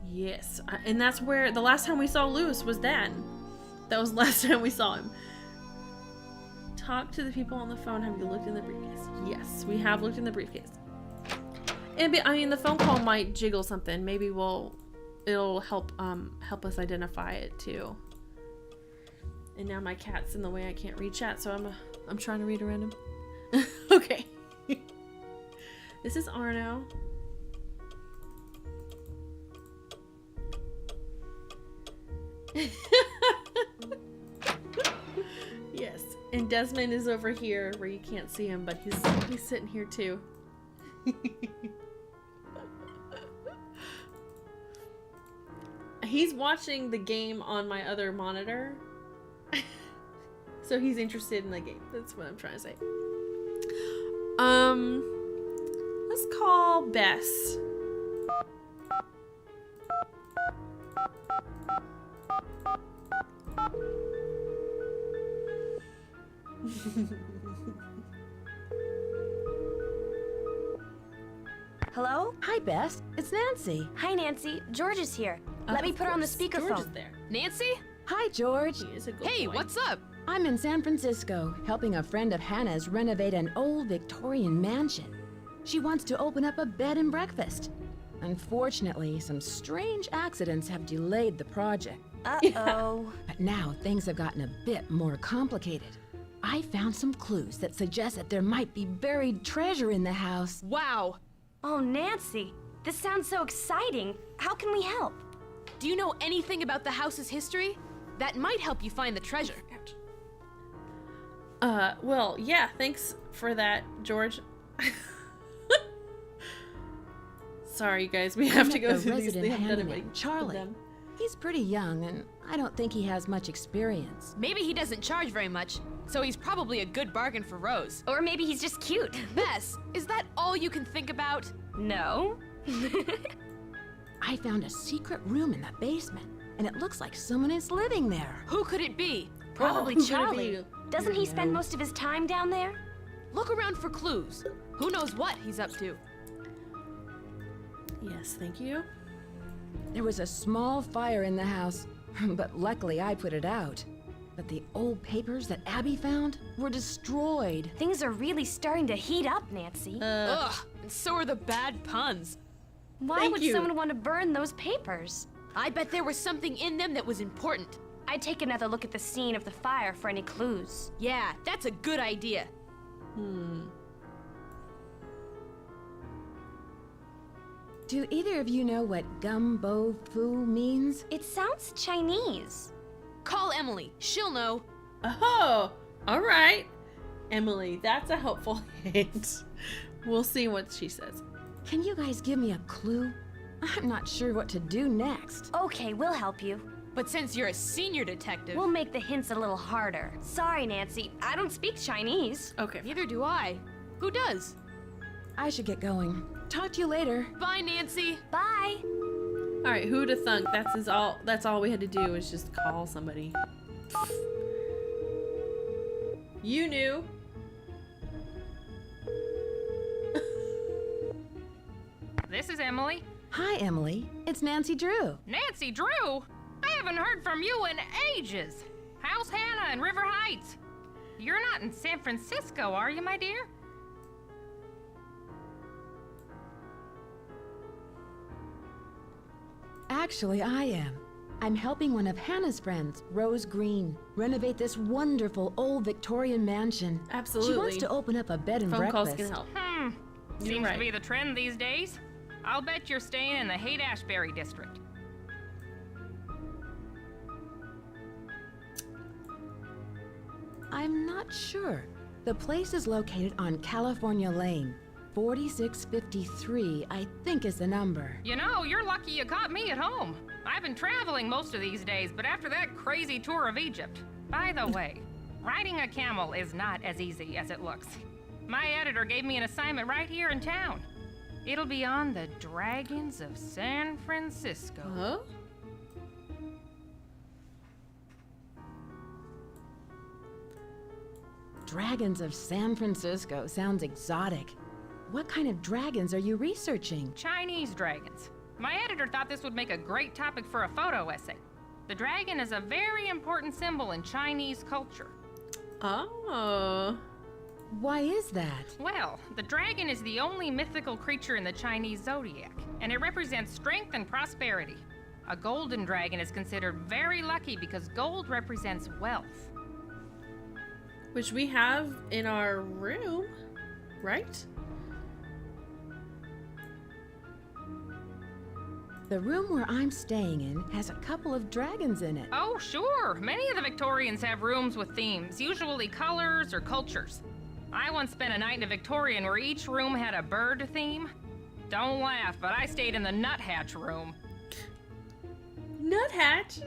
Yes, and that's where the last time we saw Lewis was then. That was the last time we saw him. Talk to the people on the phone. Have you looked in the briefcase? Yes, we have looked in the briefcase. I mean, the phone call might jiggle something. Maybe it'll help us identify it too. And now my cat's in the way. I can't read chat, so I'm trying to read around him. Okay. This is Arno. Yes, and Desmond is over here where you can't see him, but he's sitting here too. He's watching the game on my other monitor. So he's interested in the game. That's what I'm trying to say. Let's call Bess. Hello? Hi, Bess. It's Nancy. Hi, Nancy. George is here. Let me Of put her on the course, George is speakerphone. there. Nancy? Hi, George. He is a good Hey, boy. what's up? I'm in San Francisco, helping a friend of Hannah's renovate an old Victorian mansion. She wants to open up a bed and breakfast. Unfortunately, some strange accidents have delayed the project. Uh-oh. But now things have gotten a bit more complicated. I found some clues that suggest that there might be buried treasure in the house. Wow. Oh, Nancy. This sounds so exciting. How can we help? Do you know anything about the house's history? That might help you find the treasure. Well, yeah, thanks for that, George. Sorry, guys, we have to go The through these. resident They haven't done it handyman, with Charlie. them. He's pretty young, and I don't think he has much experience. Maybe he doesn't charge very much, so he's probably a good bargain for Rose. Or maybe he's just cute. Bess, is that all you can think about? No. I found a secret room in the basement, and it looks like someone is living there. Who could it be? Probably who could it Charlie. be? Doesn't he spend most of his time down there? Look around for clues. Who knows what he's up to? Yes, thank you. There was a small fire in the house, but luckily I put it out. But the old papers that Abby found were destroyed. Things are really starting to heat up, Nancy. Ugh, and so are the bad puns. Why thank would you. someone want to burn those papers? I bet there was something in them that was important. I'd take another look at the scene of the fire for any clues. Yeah, that's a good idea. Do either of you know what gumbo fu means? It sounds Chinese. Call Emily. She'll know. Oh, all right. Emily, that's a helpful hint. We'll see what she says. Can you guys give me a clue? I'm not sure what to do next. Okay, we'll help you. But since you're a senior detective, We'll make the hints a little harder. Sorry, Nancy. I don't speak Chinese. Okay. neither do I. Who does? I should get going. Talk to you later. Bye, Nancy. Bye. All right, who to thunk? That's all we had to do was just call somebody. You knew. This is Emily. Hi, Emily. It's Nancy Drew. Nancy Drew? I haven't heard from you in ages. How's Hannah in River Heights? You're not in San Francisco, are you, my dear? Actually, I am. I'm helping one of Hannah's friends, Rose Green, renovate this wonderful old Victorian mansion. Absolutely. She wants to open up a bed and Phone calls breakfast. can help. You're Seems right. to be the trend these days. I'll bet you're staying in the Haight-Ashbury district. I'm not sure. The place is located on California Lane. 4653, I think, is the number. You know, you're lucky you caught me at home. I've been traveling most of these days, but after that crazy tour of Egypt. By the way, riding a camel is not as easy as it looks. My editor gave me an assignment right here in town. It'll be on the Dragons of San Francisco. Huh? Dragons of San Francisco sounds exotic. What kind of dragons are you researching? Chinese dragons. My editor thought this would make a great topic for a photo essay. The dragon is a very important symbol in Chinese culture. Oh. Why is that? Well, the dragon is the only mythical creature in the Chinese zodiac, and it represents strength and prosperity. A golden dragon is considered very lucky because gold represents wealth. Which we have in our room, right? The room where I'm staying in has a couple of dragons in it. Oh, sure. Many of the Victorians have rooms with themes, usually colors or cultures. I once spent a night in a Victorian where each room had a bird theme. Don't laugh, but I stayed in the nuthatch room. Nuthatch.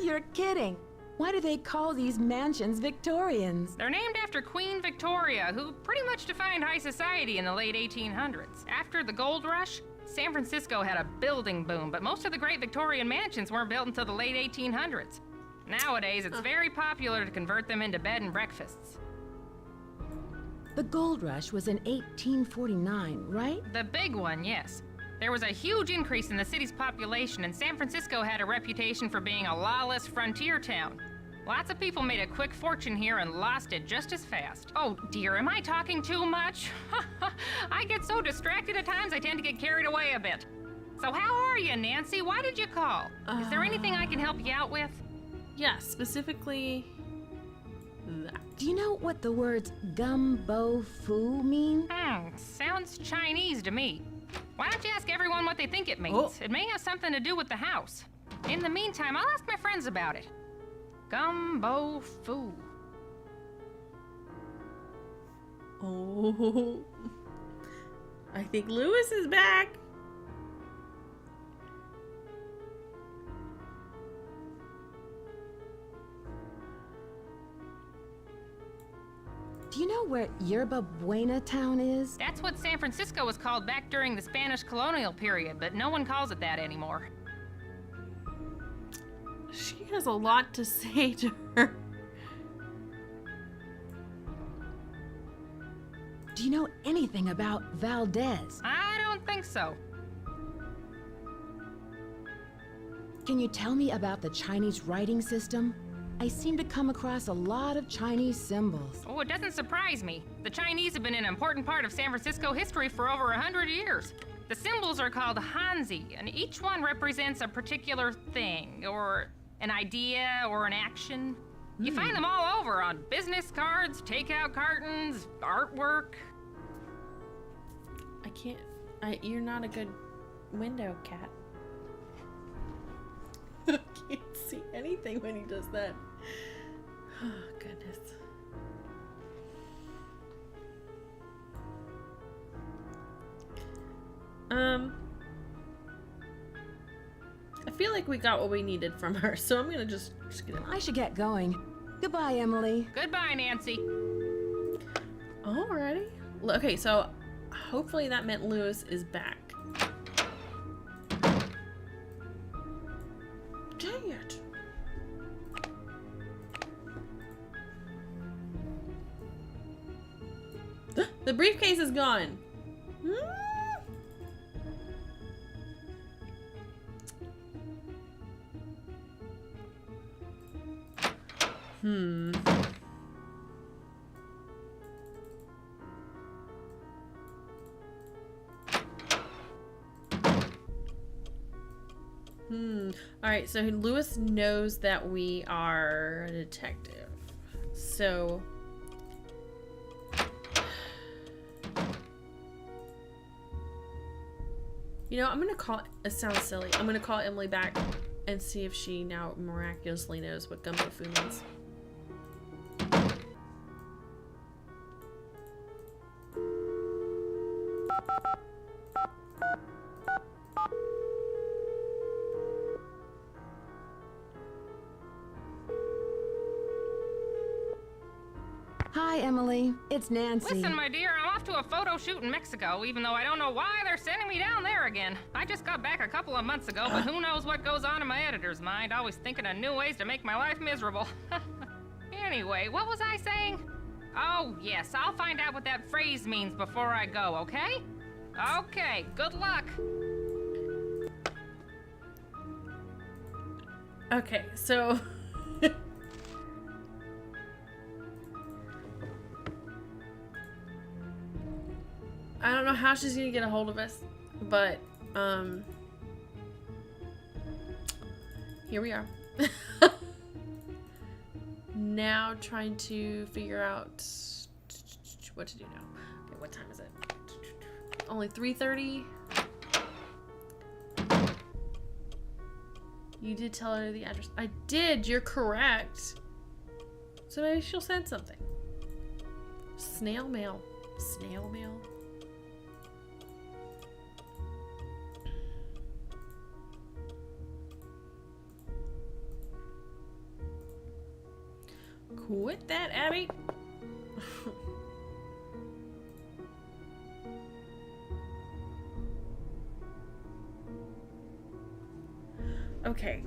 You're kidding. Why do they call these mansions Victorians? They're named after Queen Victoria, who pretty much defined high society in the late 1800s. After the gold rush, San Francisco had a building boom, but most of the great Victorian mansions weren't built until the late 1800s. Nowadays, it's very popular to convert them into bed and breakfasts. The gold rush was in 1849, right? The big one, yes. There was a huge increase in the city's population, and San Francisco had a reputation for being a lawless frontier town. Lots of people made a quick fortune here and lost it just as fast. Oh dear, am I talking too much? I get so distracted at times I tend to get carried away a bit. So how are you, Nancy? Why did you call? Is there anything I can help you out with? Yeah, specifically that. Do you know what the words gumbo foo mean? Sounds Chinese to me. Why don't you ask everyone what they think it means? Oh. It may have something to do with the house. In the meantime, I'll ask my friends about it. Gumbo foo. Oh, I think Lewis is back. Do you know where Yerba Buena town is? That's what San Francisco was called back during the Spanish colonial period, but no one calls it that anymore. She has a lot to say to her. Do you know anything about Valdez? I don't think so. Can you tell me about the Chinese writing system? I seem to come across a lot of Chinese symbols. Oh, it doesn't surprise me. The Chinese have been an important part of San Francisco history for over 100 years. The symbols are called Hanzi, and each one represents a particular thing, or an idea, or an action. You find them all over on business cards, takeout cartons, artwork. I can't. You're not a good window cat. I can't see anything when he does that. Oh, goodness. I feel like we got what we needed from her, so I'm gonna just get it. I should get going. Goodbye, Emily. Goodbye, Nancy. Alrighty. Okay, so hopefully that meant Lewis is back. Dang it. The briefcase is gone. Alright, so Lewis knows that we are a detective. So... You know, I'm gonna call... It sounds silly. I'm gonna call Emily back and see if she now miraculously knows what gumbo food means. Hi, Emily. It's Nancy. Listen, my dear, I'm off to a photo shoot in Mexico, even though I don't know why they're sending me down there again. I just got back a couple of months ago, but who knows what goes on in my editor's mind, always thinking of new ways to make my life miserable. Anyway, what was I saying? Oh, yes, I'll find out what that phrase means before I go, okay? Okay, good luck. Okay, so... I don't know how she's gonna get a hold of us, but, here we are. Now trying to figure out what to do now. Okay, what time is it? Only 3:30. You did tell her the address. I did, you're correct. So maybe she'll send something. Snail mail. Snail mail? Quit that, Abby. Okay,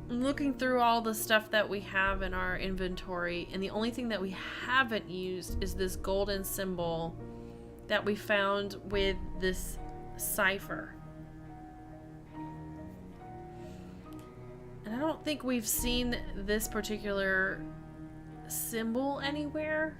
I'm looking through all the stuff that we have in our inventory, and the only thing that we haven't used is this golden symbol that we found with this cipher. And I don't think we've seen this particular symbol anywhere.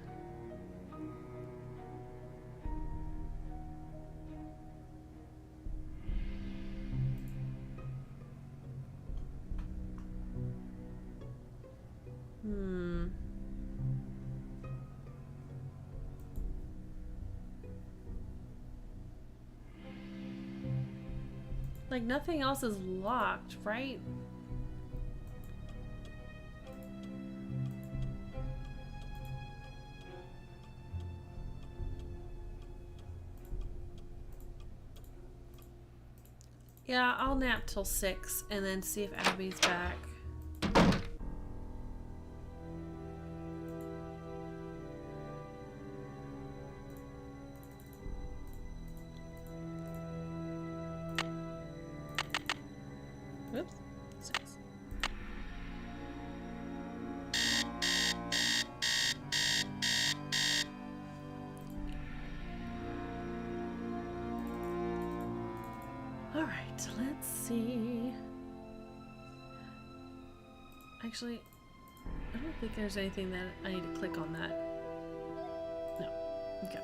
Like, nothing else is locked, right? Yeah, I'll nap till 6 and then see if Abby's back. Oops. 6. All right, let's see. Actually, I don't think there's anything that I need to click on that. No. Okay.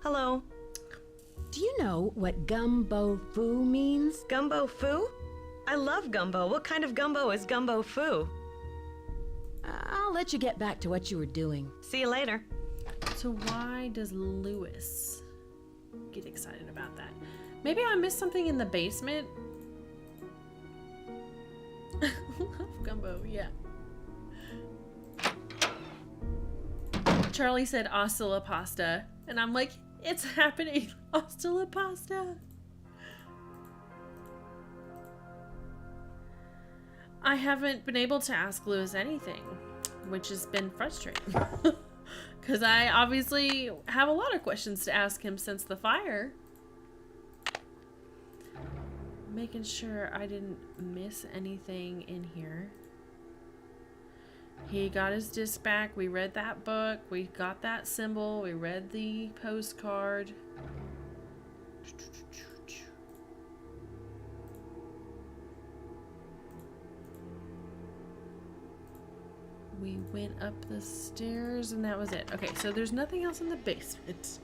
Hello. Do you know what gumbo foo means? Gumbo foo? I love gumbo. What kind of gumbo is gumbo foo? I'll let you get back to what you were doing. See you later. So why does Lewis get excited about that? Maybe I missed something in the basement? Love gumbo, yeah. Charlie said hasta la pasta, and I'm like, it's happening. Hasta la pasta. I haven't been able to ask Lewis anything, which has been frustrating. Because I obviously have a lot of questions to ask him since the fire. Making sure I didn't miss anything in here. He got his disc back. We read that book. We got that symbol. We read the postcard. We went up the stairs and that was it. Okay, so there's nothing else in the basement.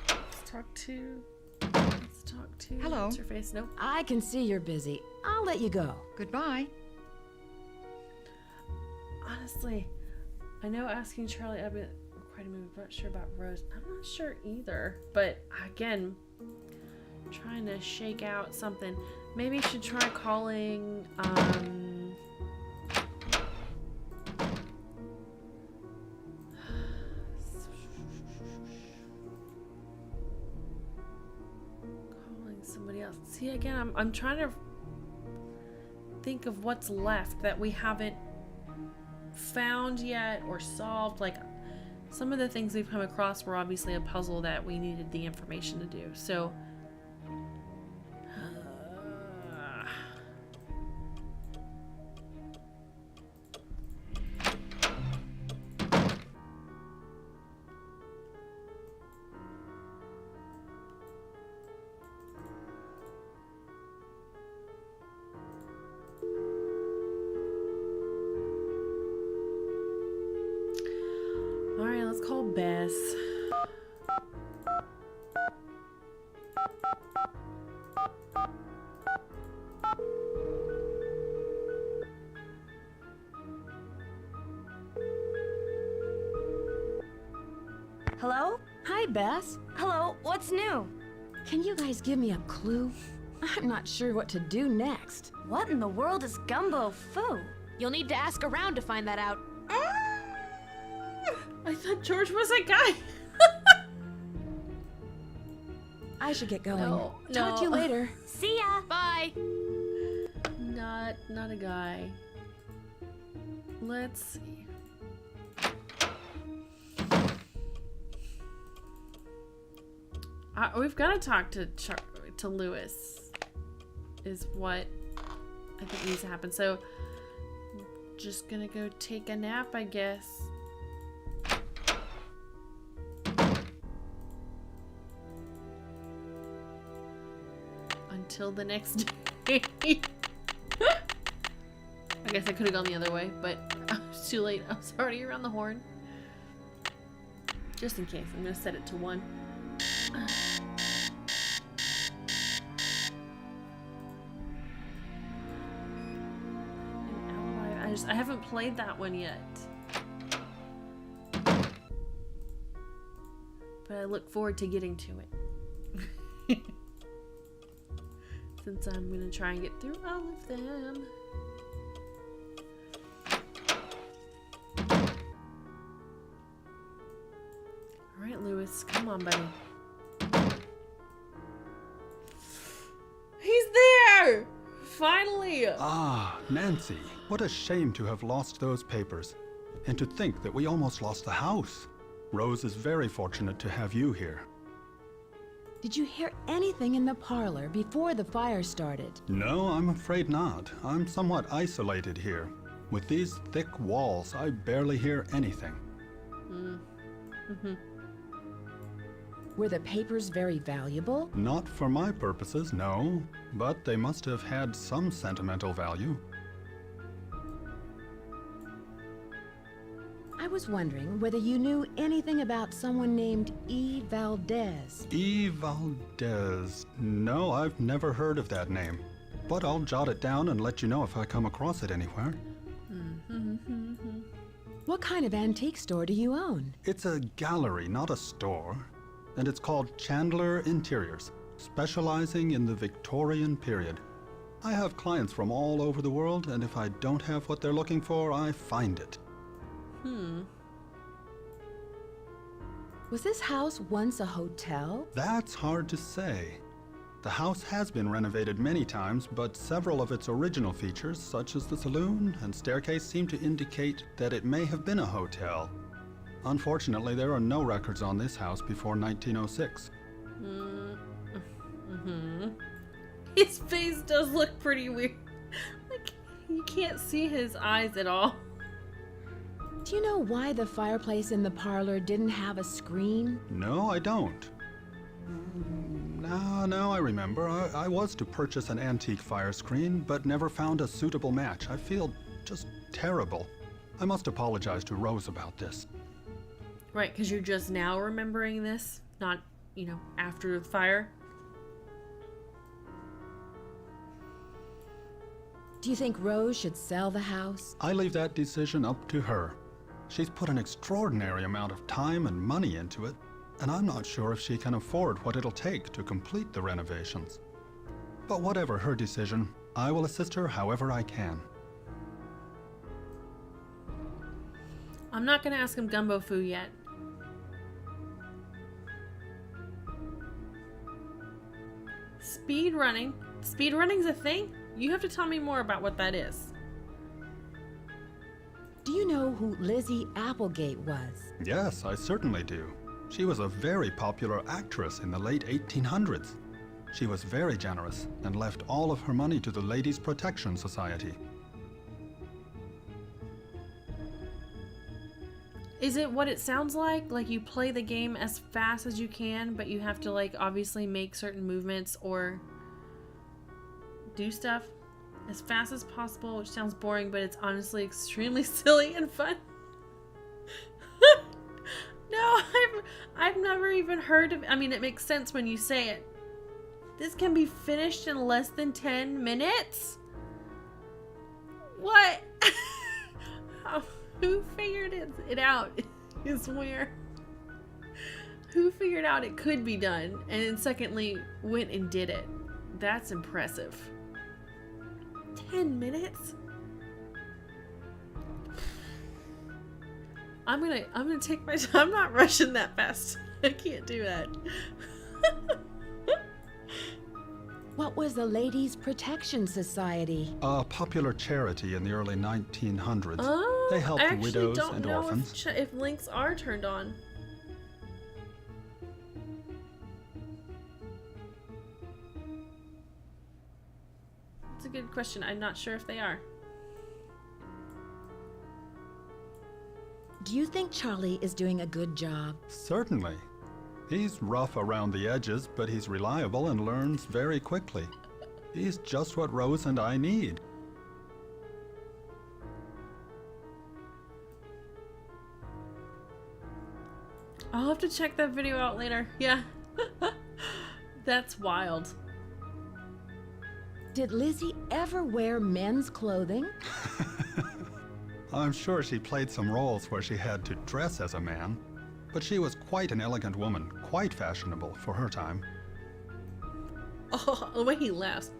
Let's talk to... Hello. What's her face? Nope. I can see you're busy. I'll let you go. Goodbye. Honestly, I know asking Charlie Abbott required a move. I'm not sure about Rose. I'm not sure either. But again, trying to shake out something. Maybe I should try calling somebody else. See, again, I'm trying to think of what's left that we haven't found yet or solved. Like, some of the things we've come across were obviously a puzzle that we needed the information to do. So alright, let's call Bess. Hello? Hi, Bess. Hello, what's new? Can you guys give me a clue? I'm not sure what to do next. What in the world is gumbo foo? You'll need to ask around to find that out. I I thought George was a guy. I should get going. No, Talk to you no. later. See ya! Bye. Not a guy. Let's see. We've got to talk to Lewis. Is what I think needs to happen. So, just gonna go take a nap, I guess. Until the next day. I guess I could have gone the other way, but I was too late. I was already around the horn. Just in case, I'm gonna set it to 1. An alibi. I haven't played that one yet. But I look forward to getting to it. Since I'm gonna try and get through all of them. Alright, Lewis, come on, buddy. He's there! Finally! Ah, Nancy, what a shame to have lost those papers. And to think that we almost lost the house. Rose is very fortunate to have you here. Did you hear anything in the parlor before the fire started? No, I'm afraid not. I'm somewhat isolated here. With these thick walls, I barely hear anything. Were the papers very valuable? Not for my purposes, no. But they must have had some sentimental value. I was wondering whether you knew anything about someone named E. Valdez. E. Valdez. No, I've never heard of that name. But I'll jot it down and let you know if I come across it anywhere. What kind of antique store do you own? It's a gallery, not a store. And it's called Chandler Interiors, specializing in the Victorian period. I have clients from all over the world, and if I don't have what they're looking for, I find it. Was this house once a hotel? That's hard to say. The house has been renovated many times, but several of its original features, such as the saloon and staircase, seem to indicate that it may have been a hotel. Unfortunately, there are no records on this house before 1906. His face does look pretty weird. Like, you can't see his eyes at all. Do you know why the fireplace in the parlor didn't have a screen? No, I don't. Now I remember. I was to purchase an antique fire screen, but never found a suitable match. I feel just terrible. I must apologize to Rose about this. Right, because you're just now remembering this, not, after the fire. Do you think Rose should sell the house? I leave that decision up to her. She's put an extraordinary amount of time and money into it, and I'm not sure if she can afford what it'll take to complete the renovations. But whatever her decision, I will assist her however I can. I'm not going to ask him Gumbo Foo yet. Speed running. Speed running's a thing? You have to tell me more about what that is. Do you know who Lizzie Applegate was? Yes, I certainly do. She was a very popular actress in the late 1800s. She was very generous and left all of her money to the Ladies' Protection Society. Is it what it sounds like? Like you play the game as fast as you can, but you have to obviously make certain movements or do stuff as fast as possible, which sounds boring, but it's honestly extremely silly and fun. No, I've never even heard of it. I mean, it makes sense when you say it. This can be finished in less than 10 minutes? What? Who figured it out is where. Who figured out it could be done, and then secondly, went and did it. That's impressive. 10 minutes? I'm gonna take my time. I'm not rushing that fast. I can't do that. What was the Ladies' Protection Society? A popular charity in the early 1900s. Oh, They helped I actually widows don't and know orphans. if links are turned on. It's a good question. I'm not sure if they are. Do you think Charlie is doing a good job? Certainly. He's rough around the edges, but he's reliable and learns very quickly. He's just what Rose and I need. I'll have to check that video out later. Yeah. That's wild. Did Lizzie ever wear men's clothing? I'm sure she played some roles where she had to dress as a man, but she was quite an elegant woman, quite fashionable for her time. Oh, the way he laughs.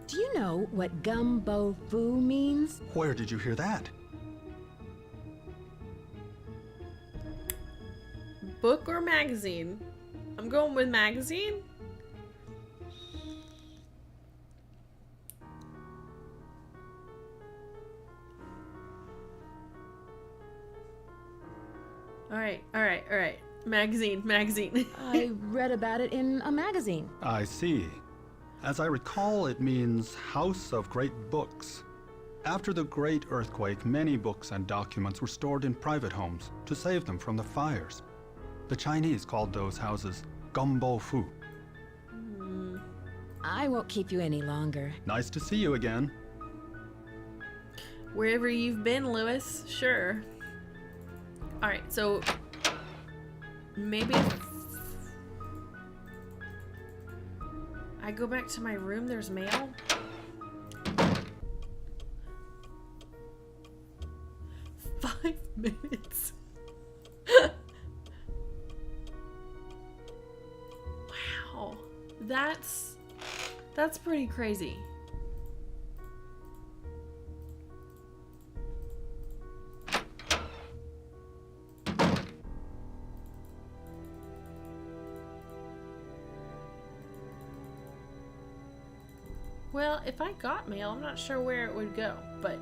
Do you know what gumbo foo means? Where did you hear that? Book or magazine? I'm going with magazine. All right. Magazine. I read about it in a magazine. I see. As I recall, it means House of Great Books. After the Great Earthquake, many books and documents were stored in private homes to save them from the fires. The Chinese called those houses gumbo fu. I won't keep you any longer. Nice to see you again. Wherever you've been, Lewis. Sure. All right, so maybe if I go back to my room, there's mail. Five minutes. Wow, that's pretty crazy. Well, if I got mail, I'm not sure where it would go, but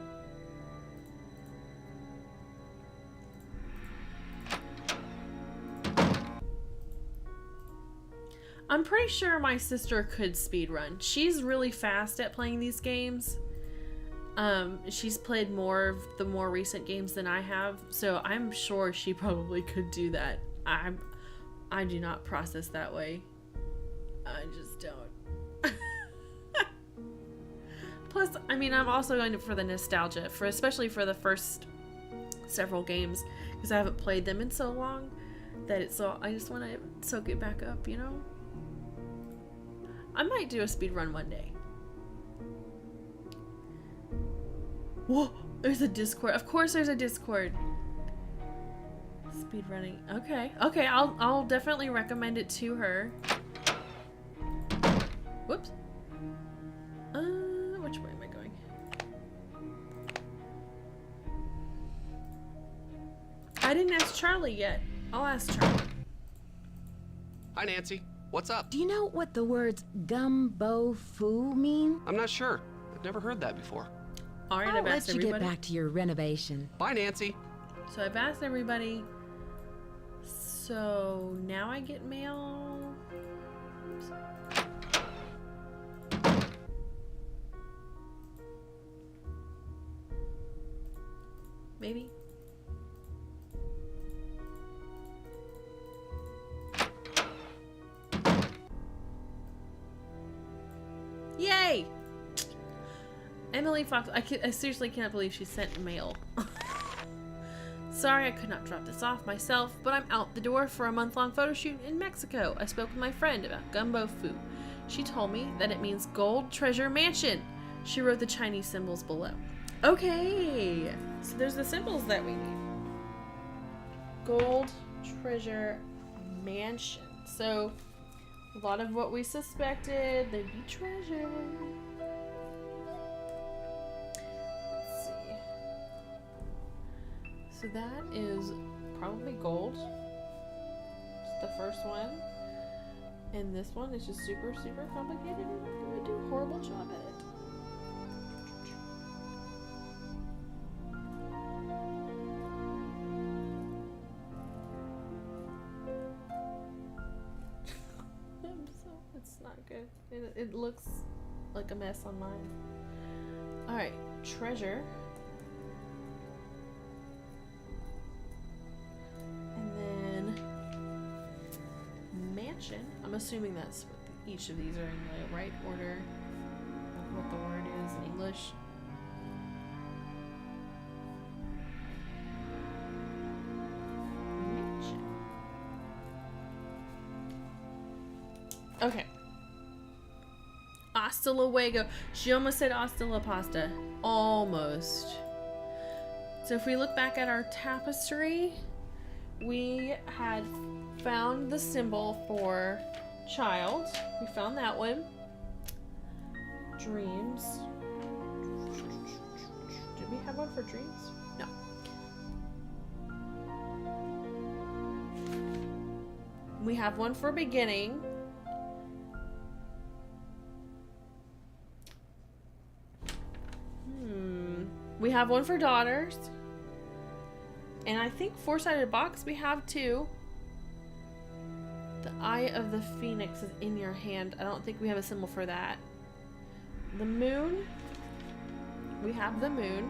I'm pretty sure my sister could speedrun. She's really fast at playing these games. She's played more of the more recent games than I have, so I'm sure she probably could do that. I do not process that way. I just don't. Plus, I mean, I'm also going for the nostalgia, especially for the first several games, because I haven't played them in so long that I just want to soak it back up, you know? I might do a speedrun one day. Whoa, there's a Discord. Of course there's a Discord. Speedrunning. Okay, I'll definitely recommend it to her. Whoops. Which way am I going? I didn't ask Charlie yet. I'll ask Charlie. Hi, Nancy. What's up? Do you know what the words gumbo foo mean? I'm not sure. I've never heard that before. All right, I'll I've let asked you everybody. get back to your renovation. Bye, Nancy. So I've asked everybody. So now I get mail. Oops. Maybe. Yay! Emily Fox. I seriously can't believe she sent mail. Sorry I could not drop this off myself, but I'm out the door for a month-long photo shoot in Mexico. I spoke with my friend about gumbo fu. She told me that it means gold treasure mansion. She wrote the Chinese symbols below. Okay, so there's the symbols that we need. Gold treasure mansion. So a lot of what we suspected, there'd be treasure. Let's see. So that is probably gold. It's the first one. And this one is just super, super complicated. And I'm going to do a horrible job at it. It's not good. It looks like a mess on mine. Alright, treasure. And then mansion. I'm assuming that's what each of these are in the right order of what the word is in English. Mansion. Okay. Hasta luego. She almost said hasta la pasta. Almost. So if we look back at our tapestry, we had found the symbol for child. We found that one. Dreams. Did we have one for dreams? No. We have one for beginning. We have one for daughters. And I think four-sided box we have two. The Eye of the Phoenix is in your hand. I don't think we have a symbol for that. The moon. We have the moon.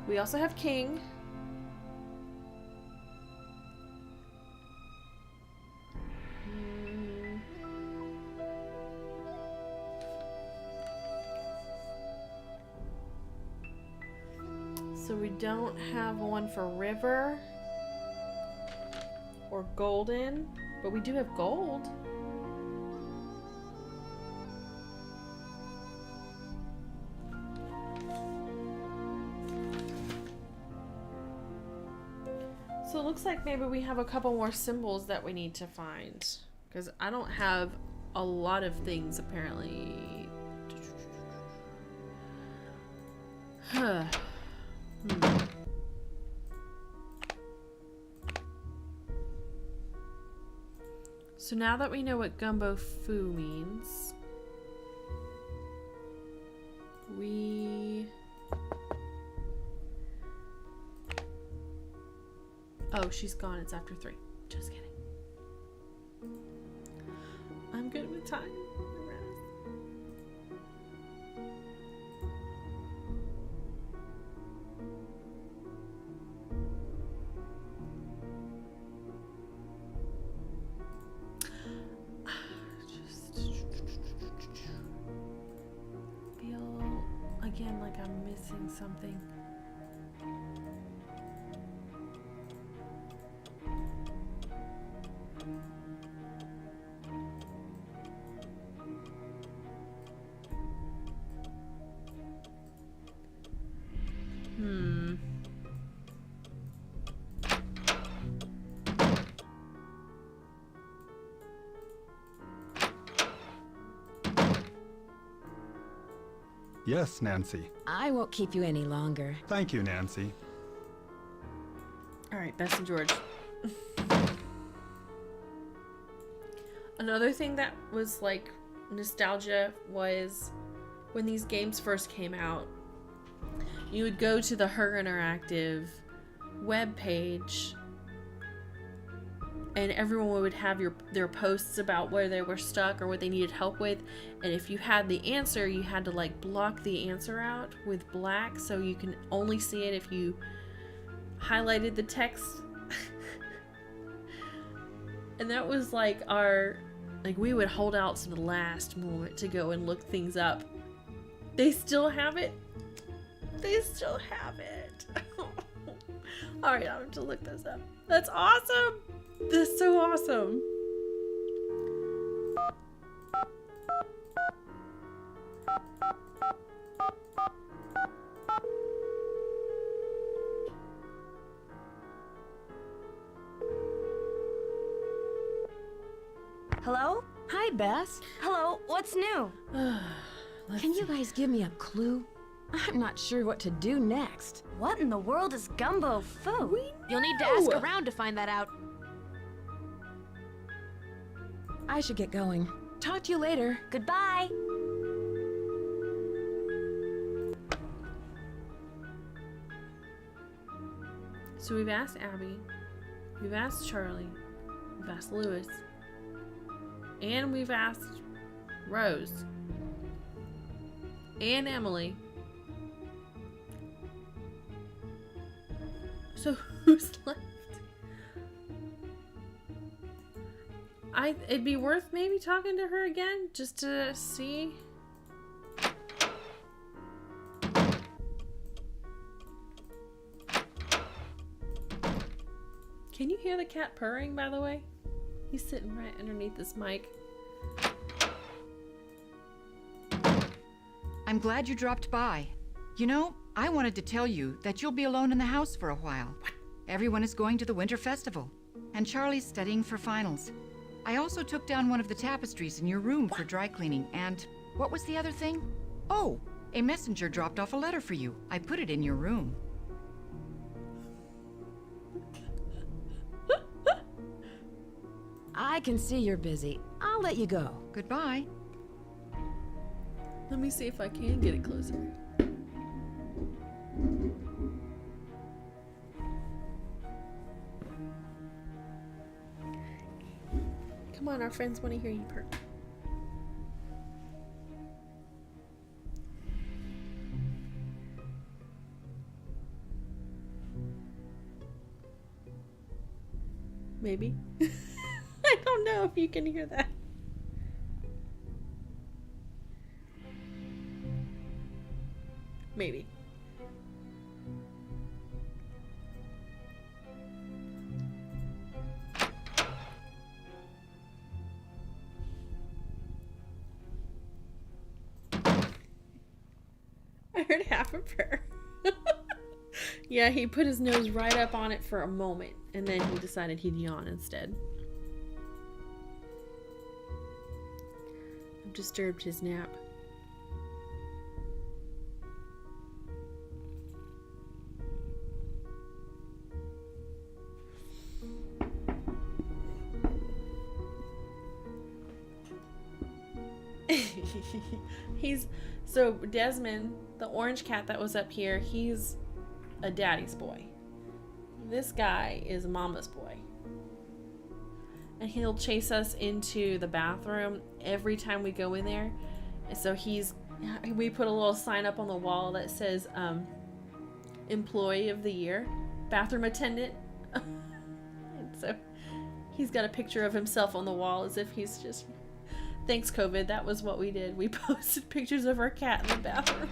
We also have king. So we don't have one for river or golden, but we do have gold. So it looks like maybe we have a couple more symbols that we need to find, because I don't have a lot of things apparently. So now that we know what gumbo foo means, oh, she's gone. It's after 3. Just kidding. I'm good with time. Again, like I'm missing something. Yes, Nancy. I won't keep you any longer. Thank you, Nancy. All right, Bess and George. Another thing that was like nostalgia was when these games first came out, you would go to the Her Interactive webpage and everyone would have their posts about where they were stuck or what they needed help with, and if you had the answer, you had to like block the answer out with black so you can only see it if you highlighted the text. And that was like we would hold out to the last moment to go and look things up. They still have it. They still have it. All right, I'm to look this up. That's awesome. This is so awesome. Hello? Hi, Bess. Hello, what's new? Can you guys give me a clue? I'm not sure what to do next. What in the world is gumbo foo? You'll need to ask around to find that out. I should get going. Talk to you later. Goodbye. So we've asked Abby, we've asked Charlie, we've asked Lewis, and we've asked Rose and Emily. So who's left? It'd be worth maybe talking to her again just to see. Can you hear the cat purring, by the way? He's sitting right underneath this mic. I'm glad you dropped by. You know, I wanted to tell you that you'll be alone in the house for a while. Everyone is going to the Winter Festival, and Charlie's studying for finals. I also took down one of the tapestries in your room for dry cleaning, and what was the other thing? Oh, a messenger dropped off a letter for you. I put it in your room. I can see you're busy. I'll let you go. Goodbye. Let me see if I can get it closer. Come on, our friends want to hear you purr. Maybe. I don't know if you can hear that. Maybe. I heard half a prayer. Yeah, he put his nose right up on it for a moment, and then he decided he'd yawn instead. I've disturbed his nap. So Desmond, the orange cat that was up here, he's a daddy's boy. This guy is mama's boy. And he'll chase us into the bathroom every time we go in there. And so we put a little sign up on the wall that says Employee of the Year, bathroom attendant. And so he's got a picture of himself on the wall as if he's just... Thanks, COVID. That was what we did. We posted pictures of our cat in the bathroom.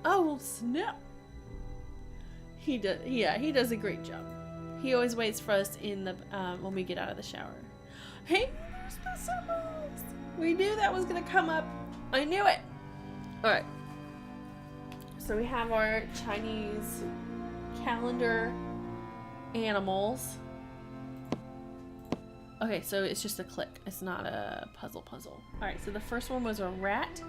Oh, snap. He does a great job. He always waits for us in the when we get out of the shower. Hey, there's the symbols. We knew that was gonna come up. I knew it. All right. So we have our Chinese calendar animals. Okay, so it's just a click. It's not a puzzle. All right, so the first one was a rat,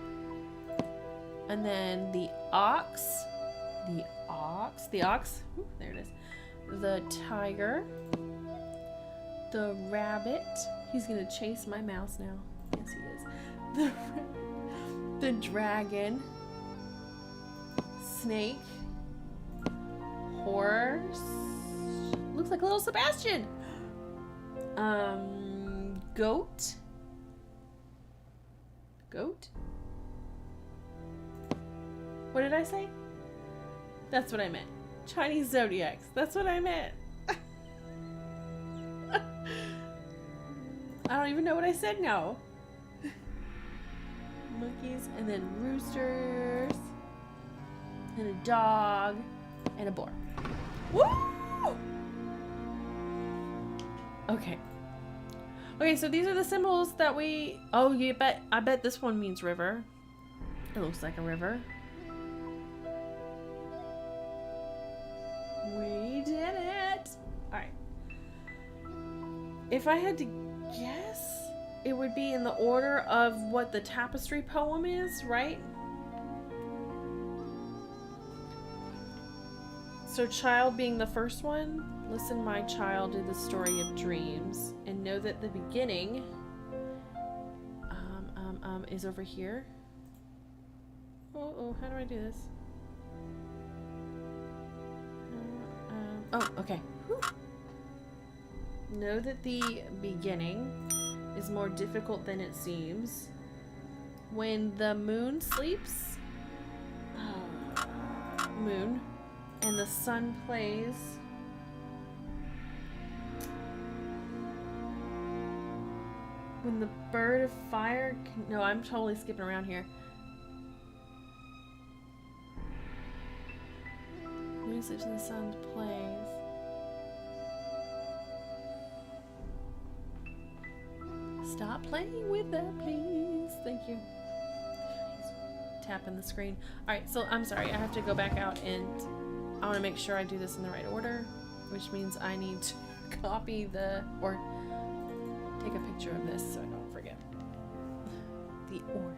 and then the ox. Ooh, there it is. The tiger, the rabbit. He's gonna chase my mouse now. Yes, he is. The dragon, snake, horse. Looks like little Sebastian. Goat. What did I say? That's what I meant. Chinese zodiacs. That's what I meant. I don't even know what I said now. Monkeys, and then roosters, and a dog, and a boar. Woo! Okay, so these are the symbols that we... Oh, I bet this one means river. It looks like a river. Wait. If I had to guess, it would be in the order of what the tapestry poem is, right? So child being the first one. Listen, my child, to the story of dreams, and know that the beginning is over here. Oh, how do I do this? Oh, okay. Whew. Know that the beginning is more difficult than it seems. When the moon sleeps, moon, and the sun plays, when the bird of fire no, I'm totally skipping around here. Moon sleeps and the sun plays. Stop playing with that, please. Thank you. Tapping the screen. Alright, so I'm sorry. I have to go back out and I want to make sure I do this in the right order, which means I need to copy or take a picture of this so I don't forget the order.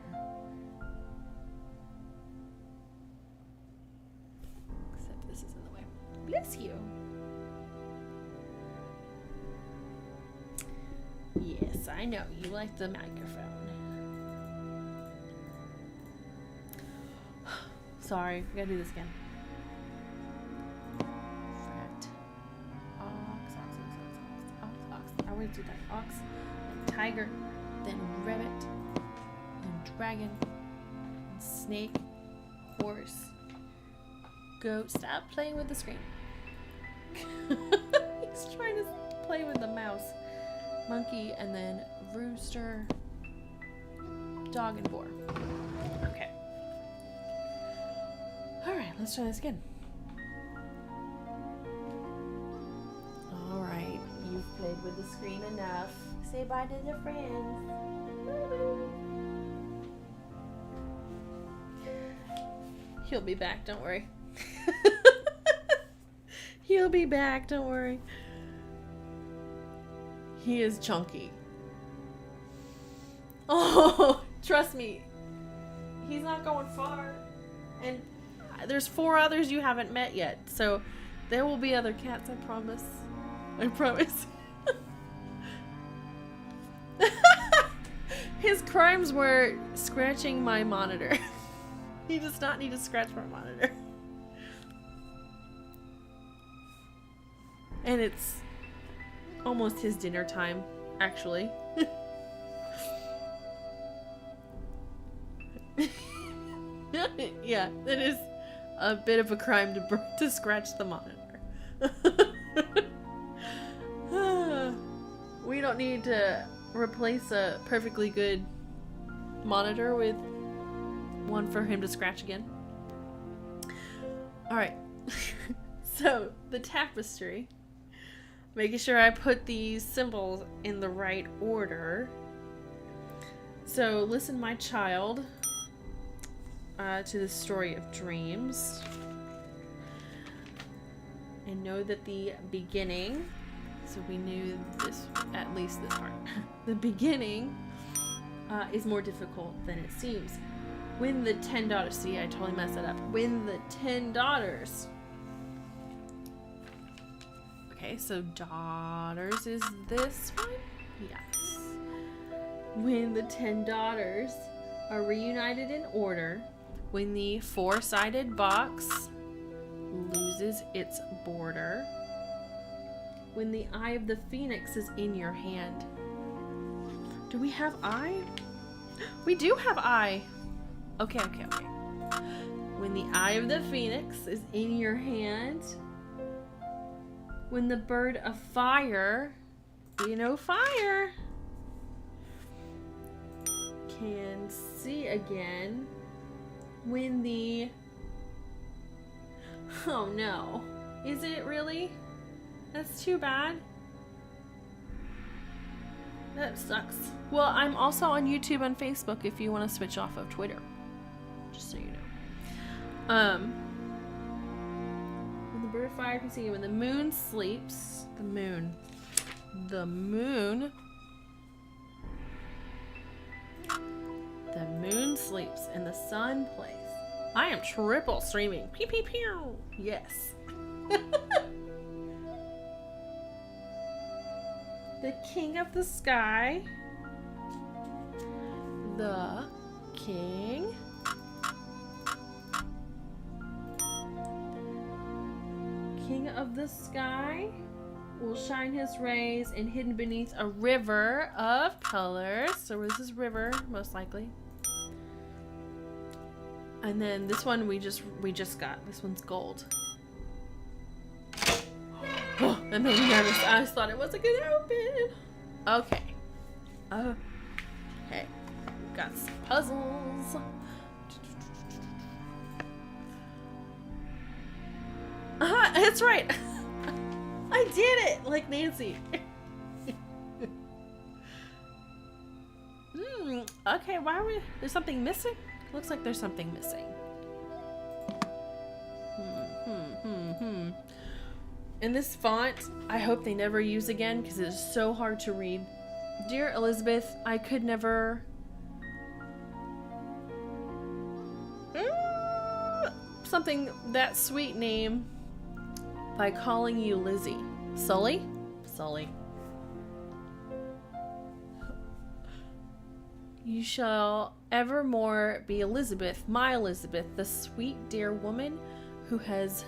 Except this is in the way. Bless you. Yes, I know. You like the microphone. Sorry, we gotta do this again. Fret. Ox. I always do that. Ox, then tiger, then rabbit, then dragon, then snake, horse, goat. Stop playing with the screen. He's trying to play with the mouse. Monkey, and then rooster, dog, and boar. Okay. Alright, let's try this again. Alright, you've played with the screen enough. Say bye to your friends. He'll be back, don't worry. He'll be back, don't worry. He is chunky. Oh, trust me. He's not going far. And there's 4 others you haven't met yet. So there will be other cats, I promise. I promise. His crimes were scratching my monitor. He does not need to scratch my monitor. And it's almost his dinner time, actually. Yeah, it is a bit of a crime to scratch the monitor. We don't need to replace a perfectly good monitor with one for him to scratch again. Alright, so the tapestry. Making sure I put these symbols in the right order. So, listen, my child, to the story of dreams. And know that the beginning, so we knew this, at least this part, the beginning is more difficult than it seems. When the 10 daughters, see, I totally messed that up. When the 10 daughters, okay, so daughters is this one? Yes. When the 10 daughters are reunited in order, when the 4-sided box loses its border, when the eye of the phoenix is in your hand. Do we have eye? We do have eye. Okay. When the eye of the phoenix is in your hand, when the bird of fire, you know, fire, can see again, when the, oh no, is it really? That's too bad. That sucks. Well, I'm also on YouTube and Facebook if you want to switch off of Twitter. Just so you know. When the bird of fire can see, when the moon sleeps, the moon. The moon. The moon sleeps and the sun plays. I am triple streaming. Pew pew pew. Yes. The king of the sky. The king. King of the sky will shine his rays and hidden beneath a river of colors. So this is river, most likely. And then this one we just got. This one's gold. Oh, that made me nervous. I just thought it wasn't gonna open. Okay. Okay. Got some puzzles. That's right. I did it, like Nancy. Okay, why are we... There's something missing? Looks like there's something missing. In this font, I hope they never use again because it is so hard to read. Dear Elizabeth, I could never... something that sweet name by calling you Lizzie. Sully? Sully. You shall evermore be Elizabeth, my Elizabeth, the sweet dear woman who has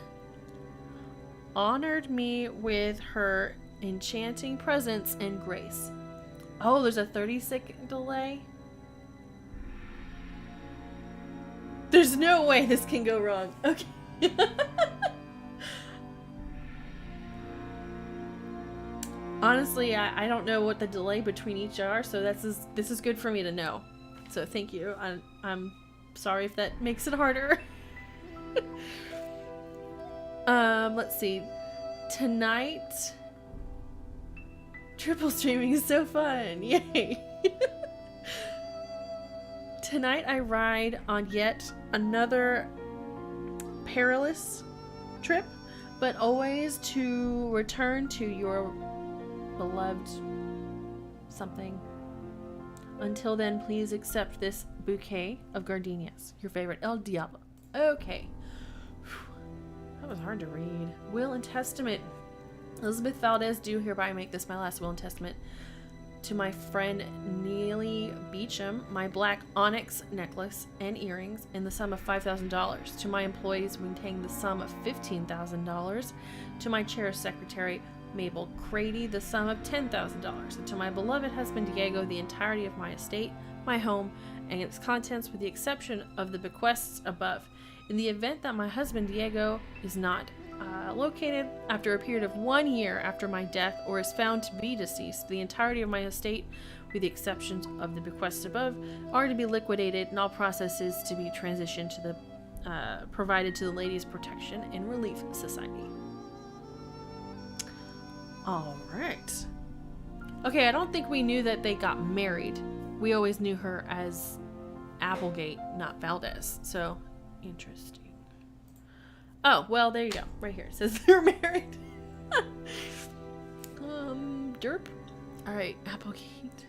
honored me with her enchanting presence and grace. Oh, there's a 30-second delay? There's no way this can go wrong. Okay. Honestly, I don't know what the delay between each are, so this is good for me to know. So thank you. I'm sorry if that makes it harder. Let's see. Tonight, triple streaming is so fun. Yay. Tonight I ride on yet another perilous trip, but always to return to your beloved something. Until then, please accept this bouquet of gardenias. Your favorite El Diablo. Okay. That was hard to read. Will and Testament. Elizabeth Valdez, do hereby make this my last will and testament. To my friend Neely Beecham, my black onyx necklace and earrings in the sum of $5,000. To my employees, maintaining the sum of $15,000. To my cherished secretary, Mabel Crady, the sum of $10,000. And to my beloved husband Diego, the entirety of my estate, my home, and its contents with the exception of the bequests above. In the event that my husband Diego is not located after a period of 1 year after my death or is found to be deceased, the entirety of my estate, with the exceptions of the bequests above, are to be liquidated and all processes to be transitioned to the provided to the Ladies Protection and Relief Society. All right. Okay, I don't think we knew that they got married. We always knew her as Applegate, not Valdez. So, interesting. Oh, well, there you go. Right here. It says they're married. Derp. All right, Applegate.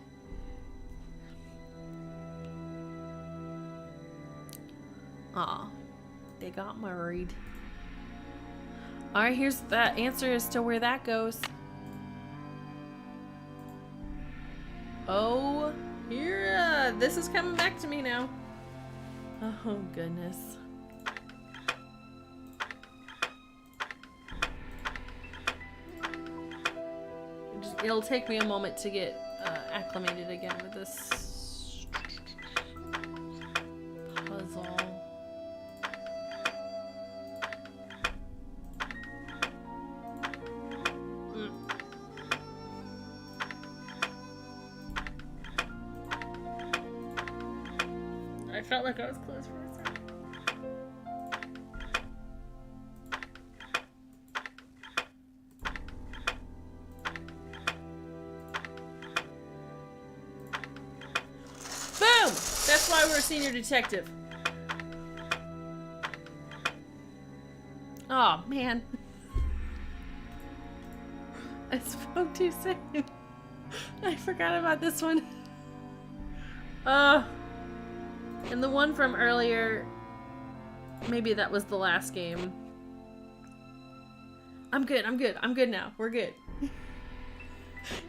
Aw, they got married. All right, here's the answer as to where that goes. Oh, here, this is coming back to me now. Oh, goodness. It'll take me a moment to get acclimated again with this puzzle. I felt like I was close for a second. Boom! That's why we're a senior detective. Oh, man. I spoke too soon. I forgot about this one. And the one from earlier, maybe that was the last game. I'm good now. We're good.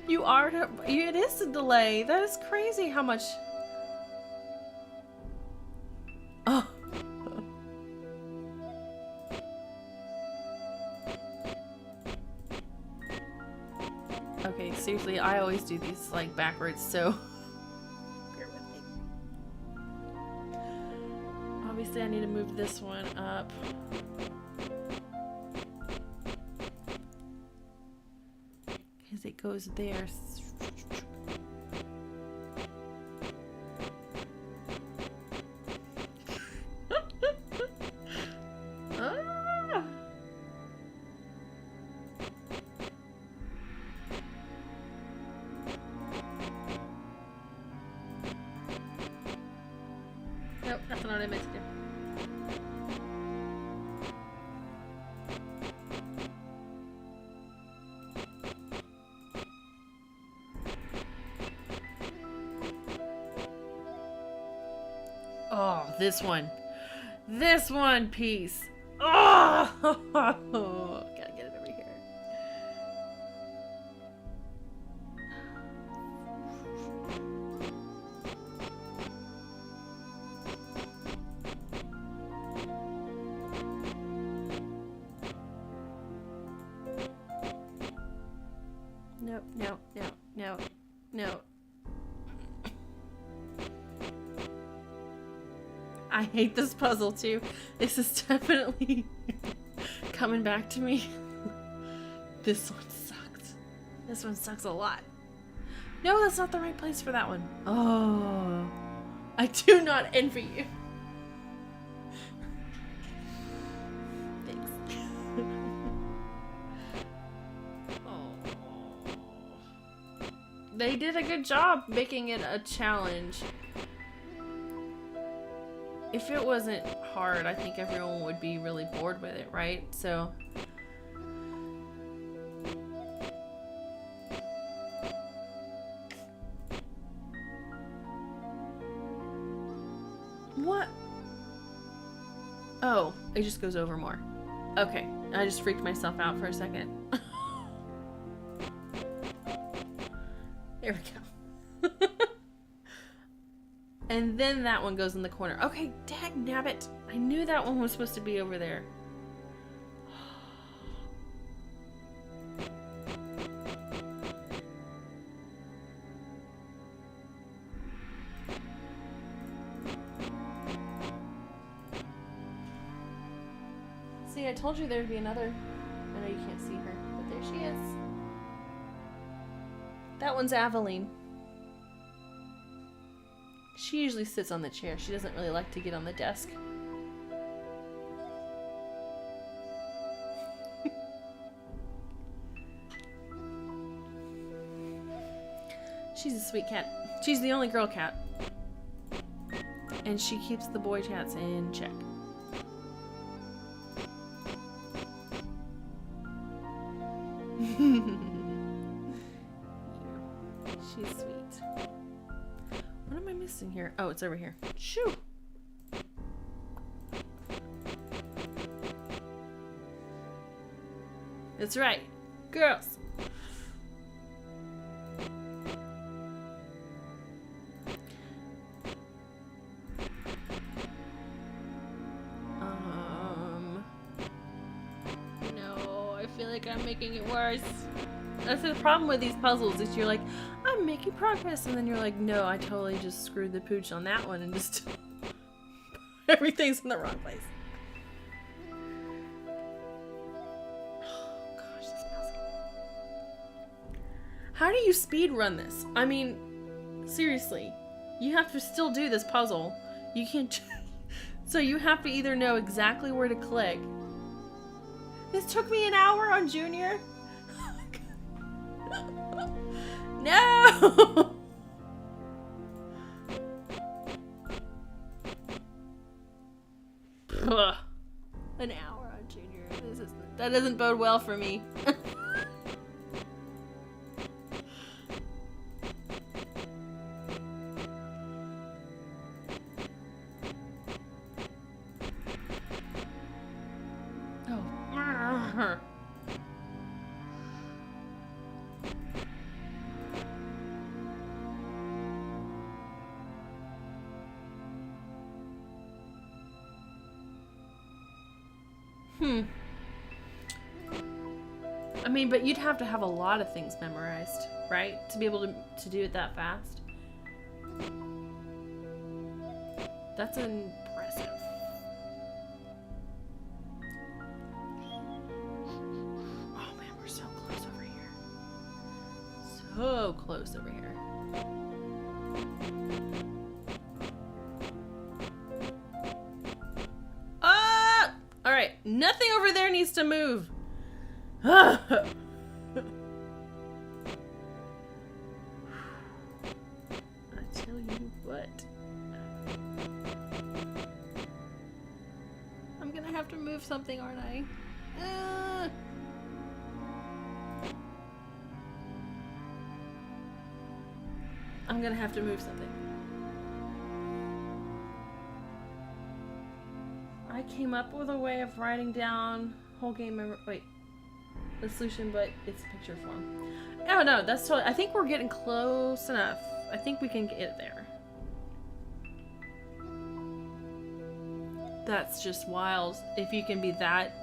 It is a delay. That is crazy how much. Oh. Okay, seriously, I always do these like backwards, so bear with me. Obviously, I need to move this one up. Because it goes there. Ah! Nope, that's not what I meant to do. Oh, this one. This one piece. Oh! Gotta get it over here. No, no, no, no, no. I hate this puzzle too. This is definitely coming back to me. This one sucks. This one sucks a lot. No, that's not the right place for that one. Oh, I do not envy you. Thanks. Oh. They did a good job making it a challenge. If it wasn't hard, I think everyone would be really bored with it, right? So... What? Oh, it just goes over more. Okay, I just freaked myself out for a second. There we go. And then that one goes in the corner. Okay, dagnabbit. I knew that one was supposed to be over there. See, I told you there'd be another. I know you can't see her, but there she is. That one's Aveline. She usually sits on the chair. She doesn't really like to get on the desk. She's a sweet cat. She's the only girl cat. And she keeps the boy cats in check. She's sweet. What am I missing here? Oh, it's over here. Shoo! That's right. Girls. No, I feel like I'm making it worse. That's the problem with these puzzles, is you're like, I'm making progress, and then you're like, no, I totally just screwed the pooch on that one and just everything's in the wrong place. Oh gosh, this puzzle. How do you speed run this? I mean, seriously, you have to still do this puzzle. You can't. So you have to either know exactly where to click. This took me an hour on Junior. No! An hour on Junior. That doesn't bode well for me. I mean, but you'd have to have a lot of things memorized, right? To be able to do it that fast. That's impressive. Oh man, we're so close over here. So close over here. Ah! Alright, nothing over there needs to move. I tell you what. I'm gonna have to move something, aren't I? I'm gonna have to move something. I came up with a way of writing down whole game the solution, but it's picture form. Oh no, that's totally, I think we're getting close enough. I think we can get there. That's just wild. If you can be that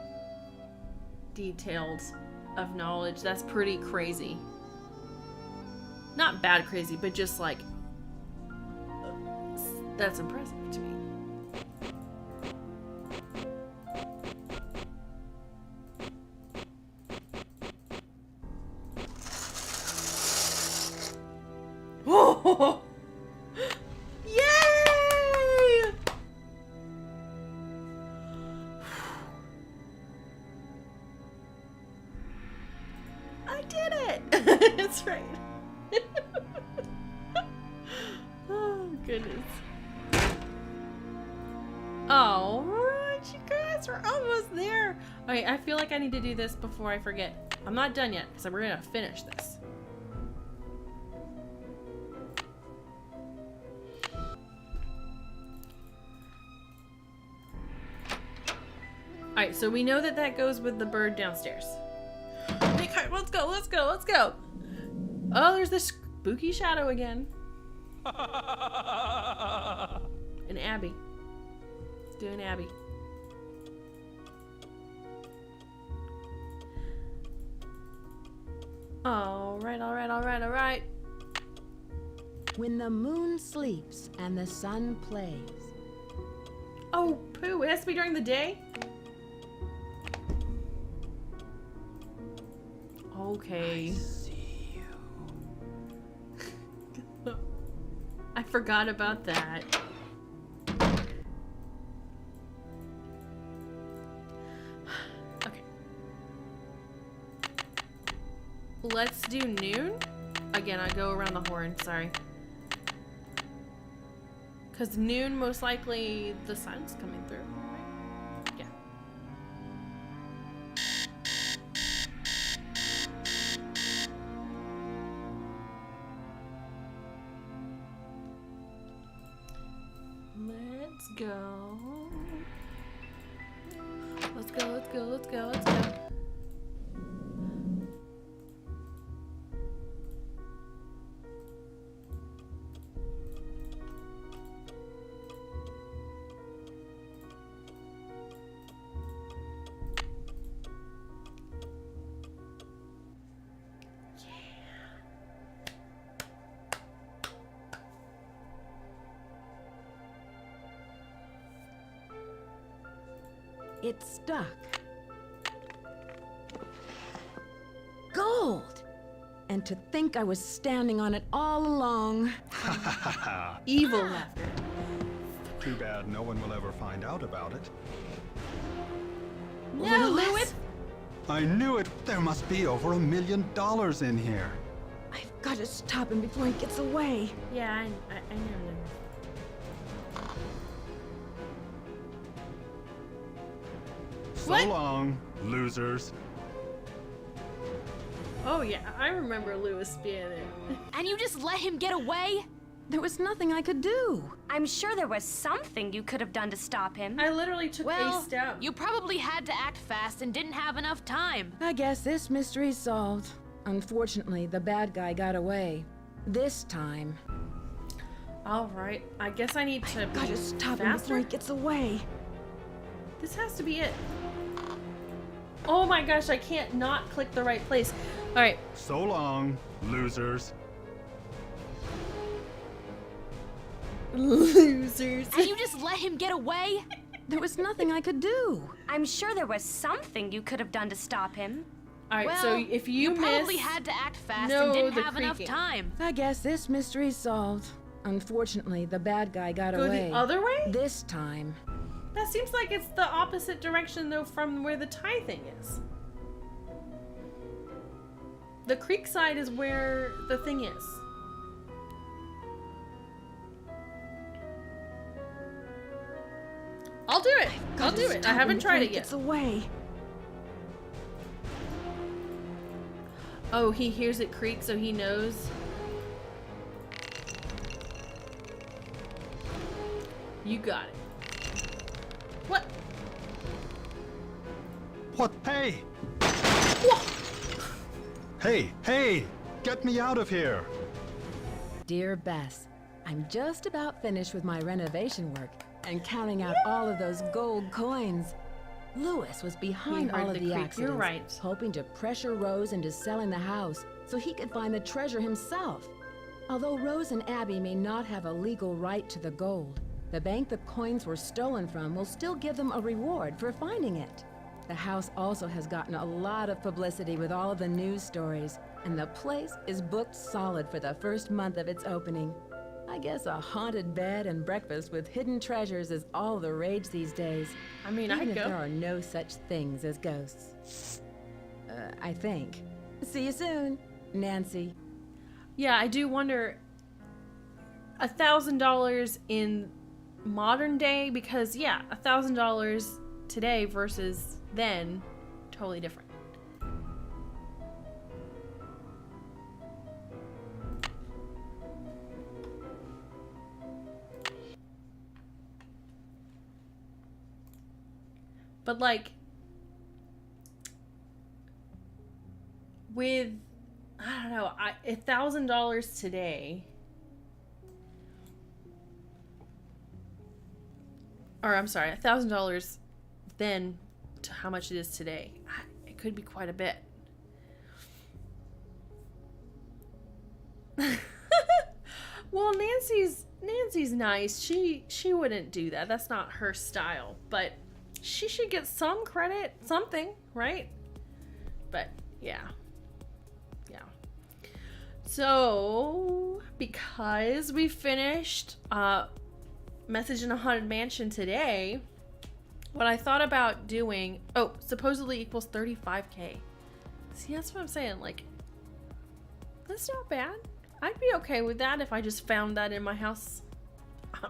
detailed of knowledge, that's pretty crazy. Not bad crazy, but just like, that's impressive to me. Oh! Yay! I did it! That's right. Oh, goodness. Alright, you guys, we're almost there. Okay, I feel like I need to do this before I forget. I'm not done yet, so we're gonna finish this. Alright, so we know that that goes with the bird downstairs. Okay, let's go, let's go, let's go. Oh, there's this spooky shadow again. And Abby. Doing Abby. Alright, alright, alright, alright. When the moon sleeps and the sun plays. Oh, poo, it has to be during the day? Okay. I see you. I forgot about that. Okay. Let's do noon. Again, I go around the horn, sorry. Because noon, most likely, the sun's coming through, right? Yeah. Let's go. Let's go, let's go, let's go, let's go. It's stuck. Gold! And to think I was standing on it all along. Evil laughter. Too bad no one will ever find out about it. No, Lewis! I knew it! There must be over $1 million in here. I've got to stop him before he gets away. Yeah, I know. So What? long, losers. Oh yeah, I remember Lewis being it. And you just let him get away? There was nothing I could do. I'm sure there was something you could have done to stop him. I literally took Well, a step. you probably had to act fast and didn't have enough time. I guess this mystery's solved. Unfortunately, the bad guy got away. This time. All right, I guess I need to Gotta be stop him before faster. he gets away. This has to be it. Oh my gosh, I can't not click the right place. All right. So long, losers. Losers. And you just let him get away? There was nothing I could do. I'm sure there was something you could have done to stop him. All right, Well, so if you probably miss, had to act fast No, and didn't the have enough creaking. time. I guess this mystery's solved. Unfortunately, the bad guy got go away. the other way? This time. That seems like it's the opposite direction, though, from where the tie thing is. The creek side is where the thing is. I'll do it. I'll do it. I haven't tried it yet. It's away. Oh, he hears it creak, so he knows. You got it. What? What? Hey! Hey! Get me out of here! Dear Bess, I'm just about finished with my renovation work and counting out all of those gold coins. Lewis was behind heard all of the the creak. accidents, You're right. hoping to pressure Rose into selling the house so he could find the treasure himself. Although Rose and Abby may not have a legal right to the gold, the bank the coins were stolen from will still give them a reward for finding it. The house also has gotten a lot of publicity with all of the news stories, and the place is booked solid for the first month of its opening. I guess a haunted bed and breakfast with hidden treasures is all the rage these days. I mean, Even I'd if go. there are no such things as ghosts. I think. See you soon, Nancy. Yeah, I do wonder. $1,000 in modern day, because yeah, $1,000 today versus then, totally different. But like, with, I don't know, $1,000 today, or I'm sorry, $1,000 then to how much it is today, it could be quite a bit. Well, Nancy's nice. She wouldn't do that. That's not her style. But she should get some credit, something, right? But yeah. So, because we finished Message in a Haunted Mansion today, what I thought about doing, supposedly equals 35K. See, that's what I'm saying. Like, that's not bad. I'd be okay with that if I just found that in my house.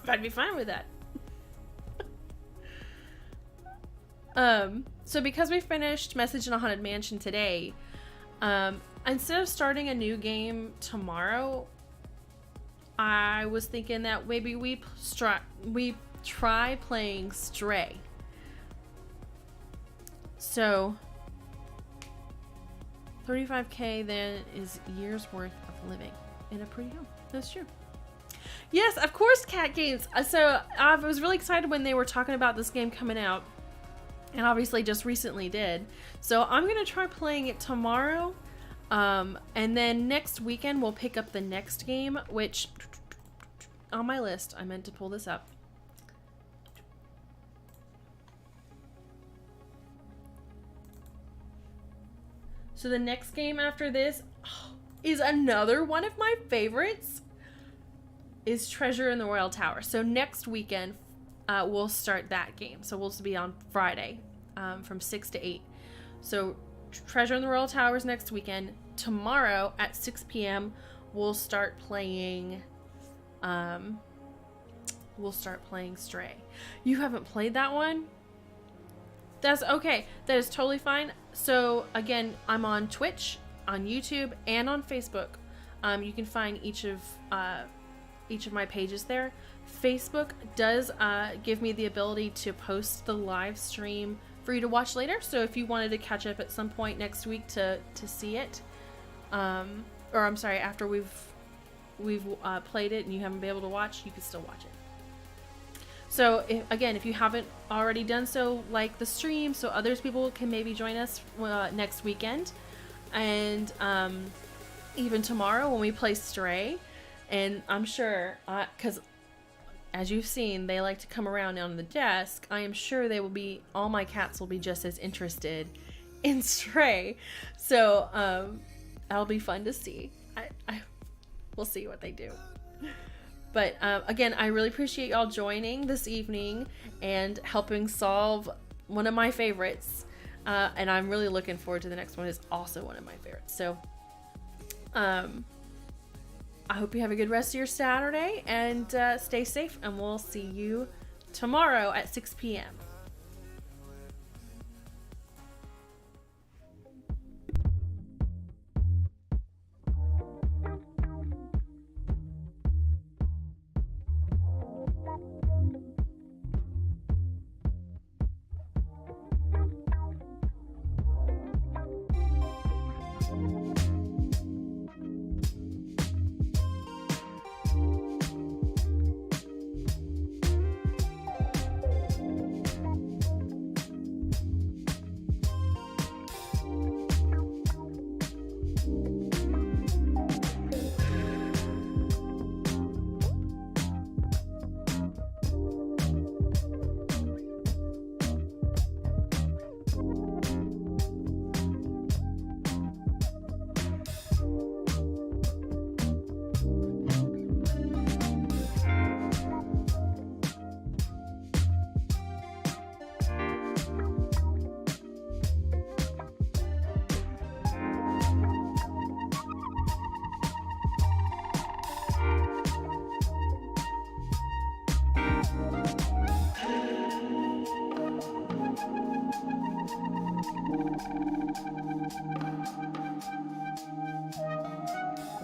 I'd be fine with that. So because we finished Message in a Haunted Mansion today, instead of starting a new game tomorrow, I was thinking that maybe we try playing Stray. So 35K then is years worth of living in a pretty home. That's true. Yes, of course, Cat Games. So I was really excited when they were talking about this game coming out, and obviously just recently did. So I'm gonna try playing it tomorrow, and then next weekend we'll pick up the next game, which on my list, I meant to pull this up. So the next game after this is another one of my favorites, is Treasure in the Royal Tower. So next weekend, we'll start that game. So we'll be on Friday from 6 to 8. So Treasure in the Royal Tower is next weekend. Tomorrow at 6 p.m. we'll start playing Stray. You haven't played that one? That's okay. That is totally fine. So again, I'm on Twitch, on YouTube, and on Facebook. You can find each of my pages there. Facebook does give me the ability to post the live stream for you to watch later. So if you wanted to catch up at some point next week to see it, or I'm sorry, after we've played it and you haven't been able to watch, you can still watch it. So if you haven't already done so, like the stream so others people can maybe join us next weekend, and even tomorrow when we play Stray. And I'm sure, because as you've seen, they like to come around on the desk. I am sure all my cats will be just as interested in Stray. So that'll be fun to see. We'll see what they do. But again, I really appreciate y'all joining this evening and helping solve one of my favorites. And I'm really looking forward to the next one. It's also one of my favorites. So I hope you have a good rest of your Saturday, and stay safe, and we'll see you tomorrow at 6 p.m.